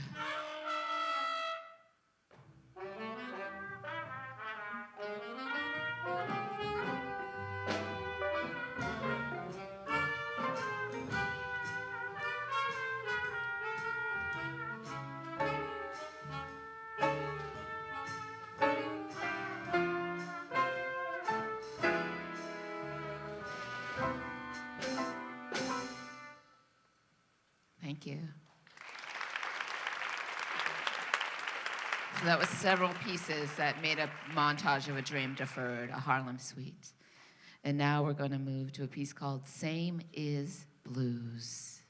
Thank you. So that was several pieces that made a montage of a dream deferred, a Harlem suite. And now we're going to move to a piece called Same Is Blues.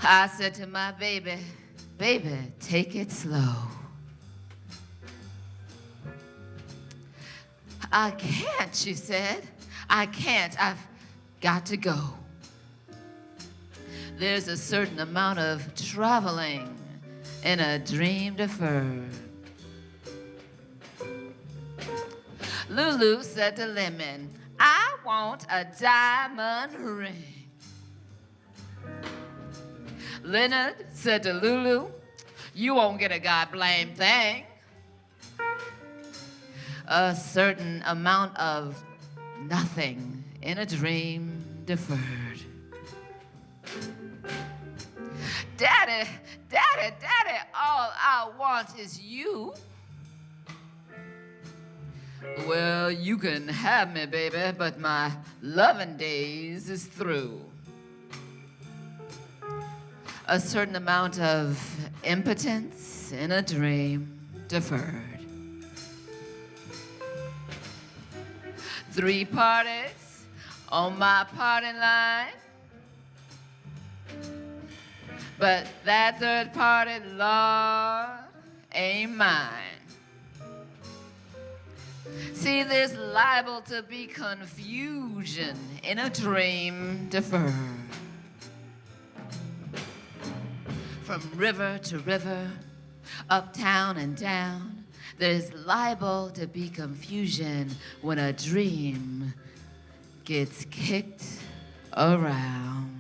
I said to my baby, baby, take it slow. I can't, she said. I can't. I've got to go. There's a certain amount of traveling in a dream deferred. Lulu said to Lemon, I want a diamond ring. Leonard said to Lulu, you won't get a god-blamed thing. A certain amount of nothing in a dream deferred. Daddy, daddy, daddy, all I want is you. Well, you can have me, baby, but my loving days is through. A certain amount of impotence in a dream deferred. 3 parties on my party line, but that 3rd party, Lord, ain't mine. See, there's liable to be confusion in a dream deferred. From river to river, uptown and down, there's liable to be confusion when a dream gets kicked around.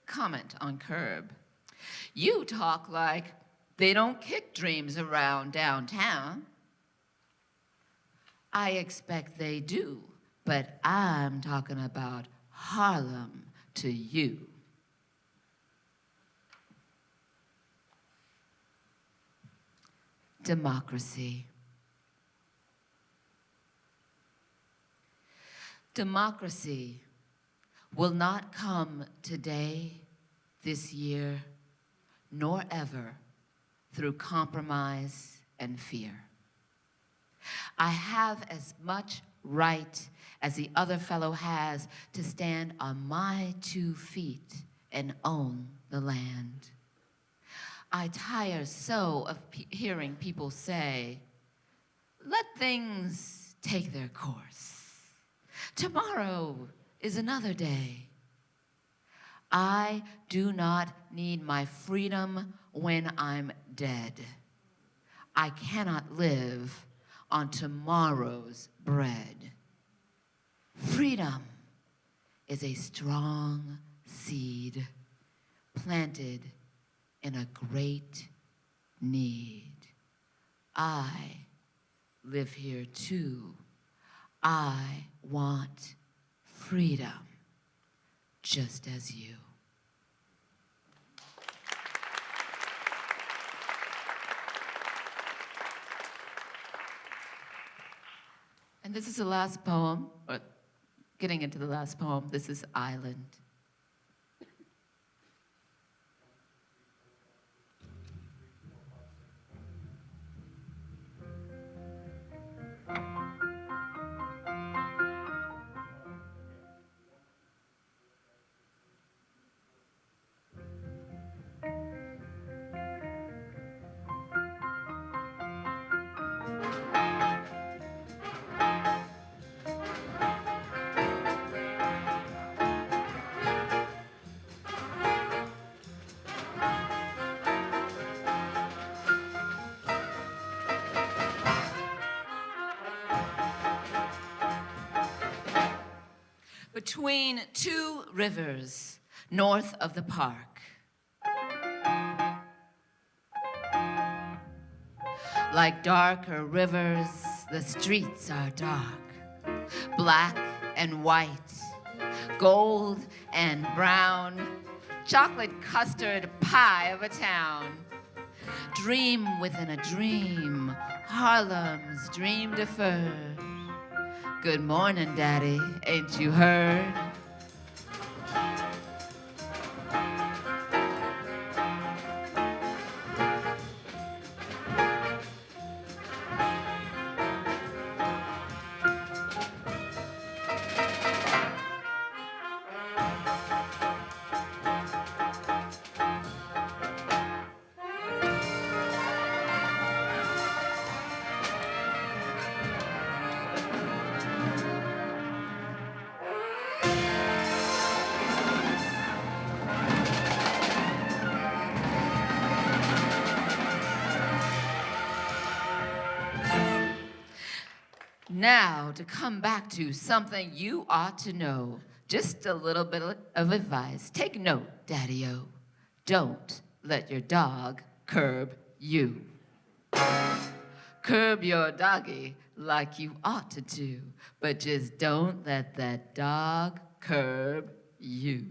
Comment on Curb. You talk like they don't kick dreams around downtown. I expect they do, but I'm talking about Harlem to you. Democracy. Democracy will not come today, this year, nor ever through compromise and fear. I have as much right as the other fellow has to stand on my 2 feet and own the land. I tire so of hearing people say, let things take their course. Tomorrow is another day. I do not need my freedom when I'm dead. I cannot live on tomorrow's bread. Freedom is a strong seed planted in a great need. I live here too. I want freedom, just as you. And this is the last poem, or getting into the last poem. This is Island. rivers north of the park. Like darker rivers, the streets are dark, black and white, gold and brown, chocolate custard pie of a town. Dream within a dream, Harlem's dream deferred. Good morning, Daddy, ain't you heard? Now, to come back to something you ought to know, just a little bit of advice. Take note, Daddy-o. Don't let your dog curb you. Curb your doggy like you ought to do, but just don't let that dog curb you.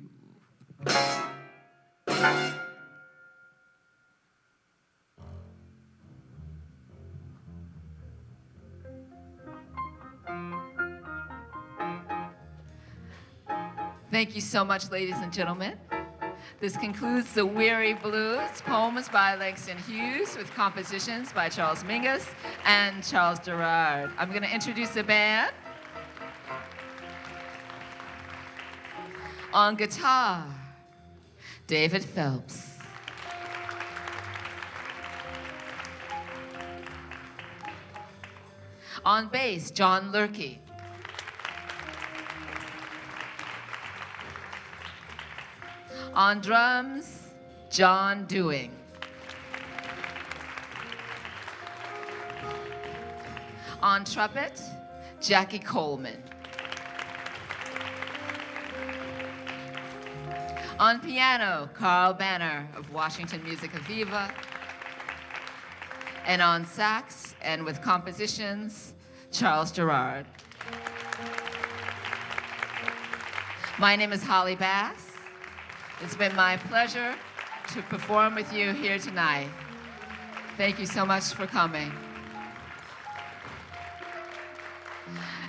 Thank you so much, ladies and gentlemen. This concludes the Weary Blues, poems by Langston Hughes with compositions by Charles Mingus and Charles Gerard. I'm going to introduce the band. On guitar, David Phelps. On bass, John Lurkey. On drums, John Dewing. On trumpet, Jackie Coleman. On piano, Carl Banner of Washington Music Aviva. And on sax, and with compositions, Charles Gerard. My name is Holly Bass. It's been my pleasure to perform with you here tonight. Thank you so much for coming.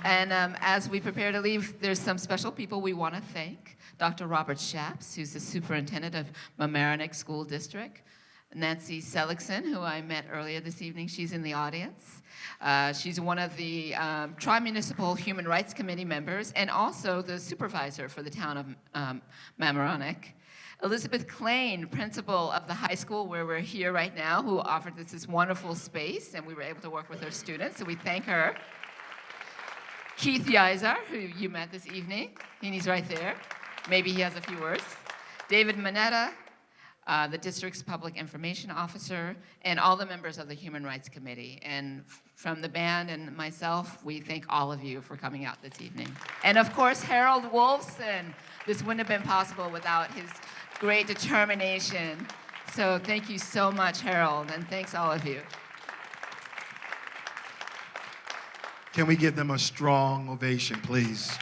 And as we prepare to leave, there's some special people we want to thank. Dr. Robert Shaps, who's the superintendent of Mamaroneck School District. Nancy Seligson, who I met earlier this evening, she's in the audience. She's one of the Tri-Municipal Human Rights Committee members and also the supervisor for the town of Mamaroneck. Elizabeth Klain, principal of the high school where we're here right now, who offered us this wonderful space, and we were able to work with her students, so we thank her. Keith Yeiser, who you met this evening, and he's right there. Maybe he has a few words. David Mineta, the district's public information officer, and all the members of the Human Rights Committee. And from the band and myself, we thank all of you for coming out this evening. And of course, Harold Wolfson. This wouldn't have been possible without his great determination. So thank you so much, Harold, and thanks all of you. Can we give them a strong ovation, please?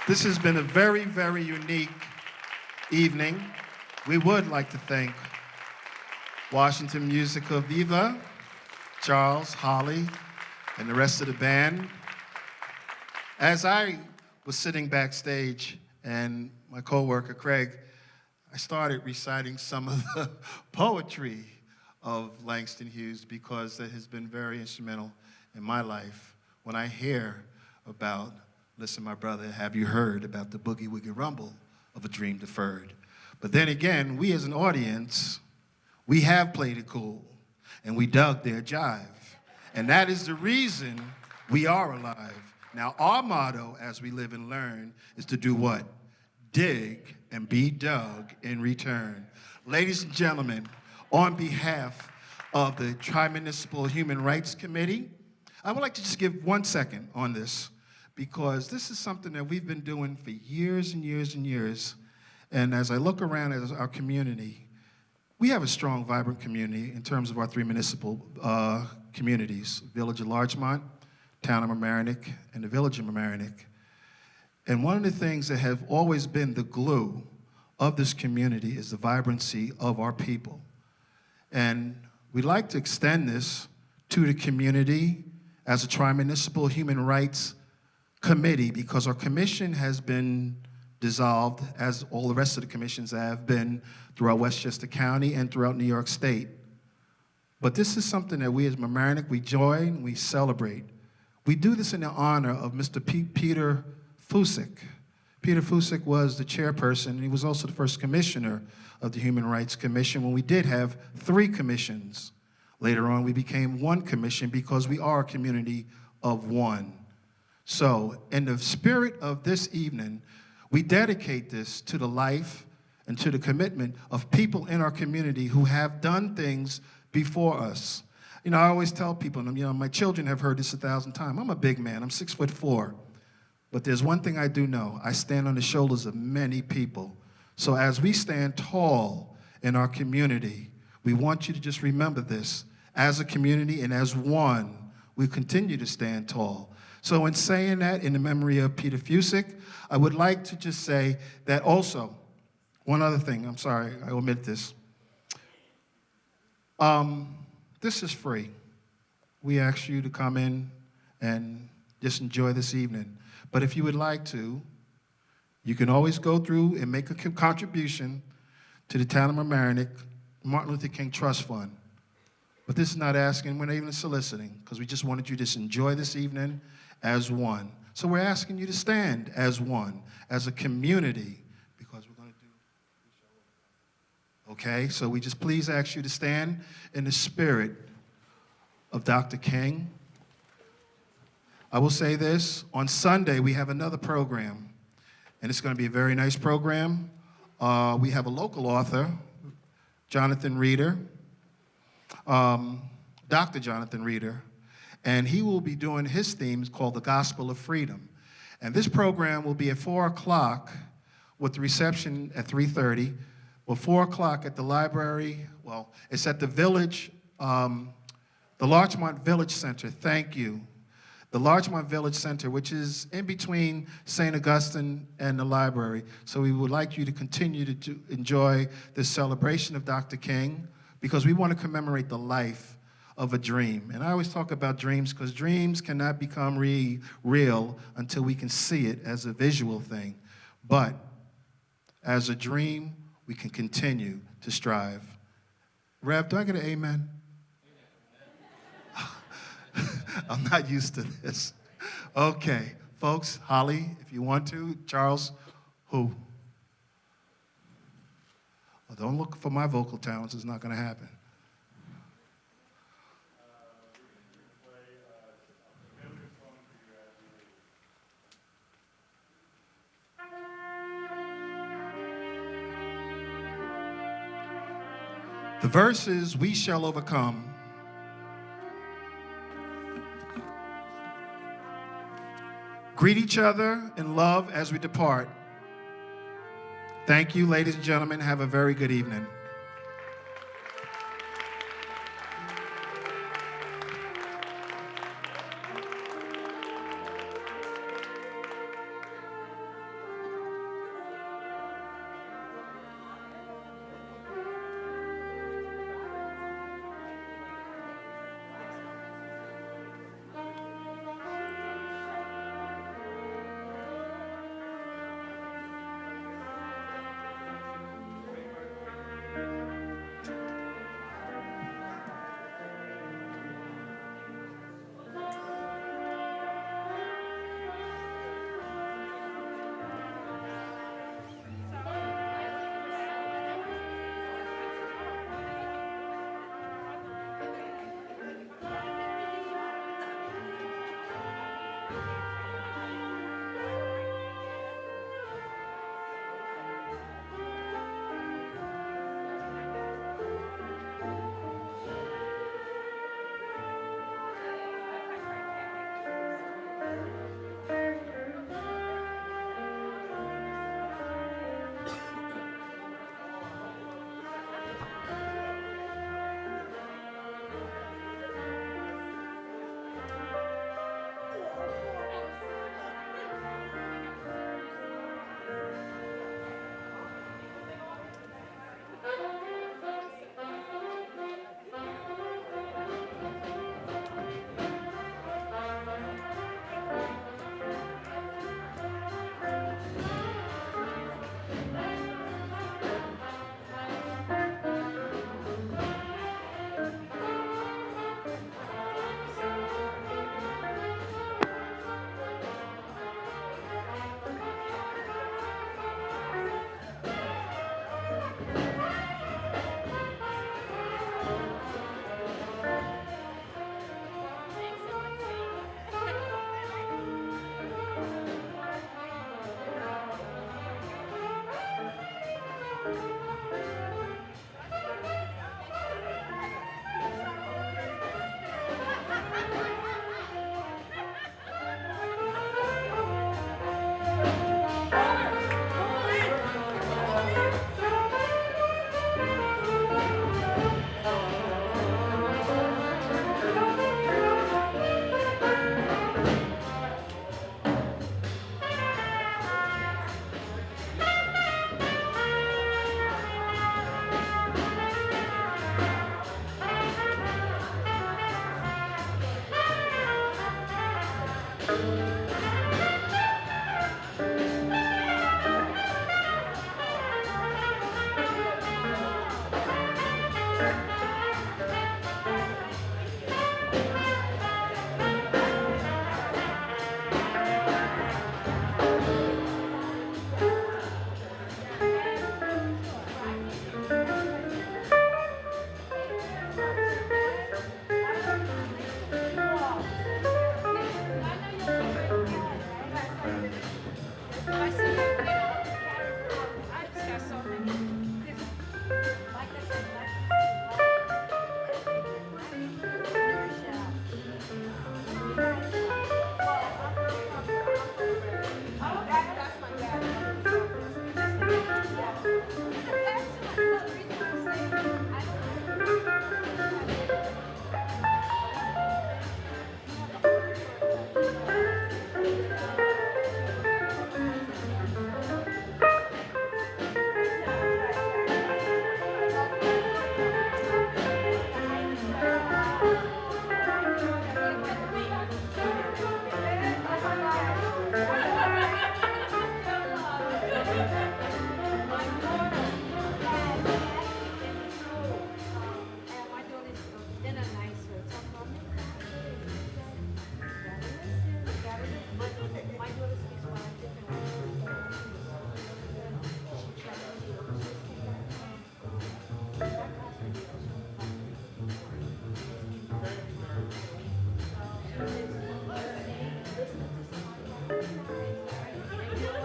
This has been a very, very unique evening. We would like to thank Washington Music Aviva, Charles, Holly, and the rest of the band. As I was sitting backstage and my coworker Craig, I started reciting some of the poetry of Langston Hughes because it has been very instrumental in my life. When I hear about, listen, my brother, have you heard about the boogie woogie rumble of a dream deferred? But then again, we as an audience, we have played it cool and we dug their jive. And that is the reason we are alive. Now, our motto as we live and learn is to do what? Dig and be dug in return. Ladies and gentlemen, on behalf of the Tri-Municipal Human Rights Committee, I would like to just give 1 second on this because this is something that we've been doing for years and years and years. And as I look around at our community, we have a strong, vibrant community in terms of our three municipal communities, Village of Larchmont, Town of Mamaroneck, and the Village of Mamaroneck. And one of the things that have always been the glue of this community is the vibrancy of our people. And we'd like to extend this to the community as a tri-municipal human rights committee, because our commission has been dissolved, as all the rest of the commissions have been throughout Westchester County and throughout New York State. But this is something that we as Mamaroneck, we join, we celebrate. We do this in the honor of Mr. Peter Fusik. Peter Fusik was the chairperson, and he was also the first commissioner of the Human Rights Commission when we did have 3 commissions. Later on, we became 1 commission because we are a community of one. So, in the spirit of this evening, we dedicate this to the life and to the commitment of people in our community who have done things before us. You know, I always tell people, and my children have heard this 1,000 times, I'm a big man, I'm 6'4". But there's one thing I do know, I stand on the shoulders of many people. So as we stand tall in our community, we want you to just remember this. As a community and as one, we continue to stand tall. So in saying that, in the memory of Peter Fusik, I would like to just say that also, one other thing, I'm sorry, I omit this. This is free. We ask you to come in and just enjoy this evening. But if you would like to, you can always go through and make a contribution to the Town of Mamaroneck Martin Luther King Trust Fund. But this is not asking, we're not even soliciting, because we just wanted you to just enjoy this evening as one. So we're asking you to stand as one, as a community, because we're going to do. Okay, so we just please ask you to stand in the spirit of Dr. King. I will say this, on Sunday we have another program, and it's going to be a very nice program. We have a local author, Jonathan Reeder, Dr. Jonathan Reeder, and he will be doing his themes called The Gospel of Freedom. And this program will be at 4 o'clock with the reception at 3:30. Well, 4 o'clock at the library, well, it's at the Village, the Larchmont Village Center, thank you. The Larchmont Village Center, which is in between St. Augustine and the library. So we would like you to continue to enjoy this celebration of Dr. King, because we want to commemorate the life of a dream. And I always talk about dreams because dreams cannot become real until we can see it as a visual thing. But as a dream, we can continue to strive. Rev, do I get an amen? I'm not used to this. Okay, folks, Holly, if you want to. Charles, who? Well, don't look for my vocal talents. It's not going to happen. The verse is, we shall overcome. Greet each other in love as we depart. Thank you, ladies and gentlemen. Have a very good evening.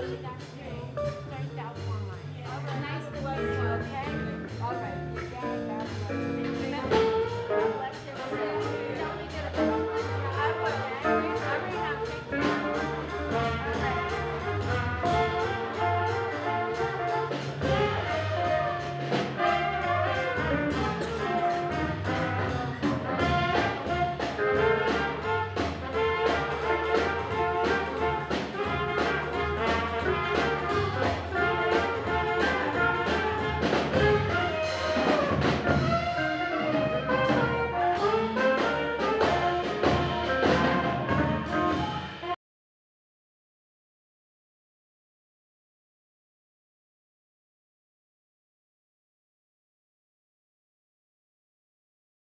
Drink that wine. Nice to meet you, okay? All right.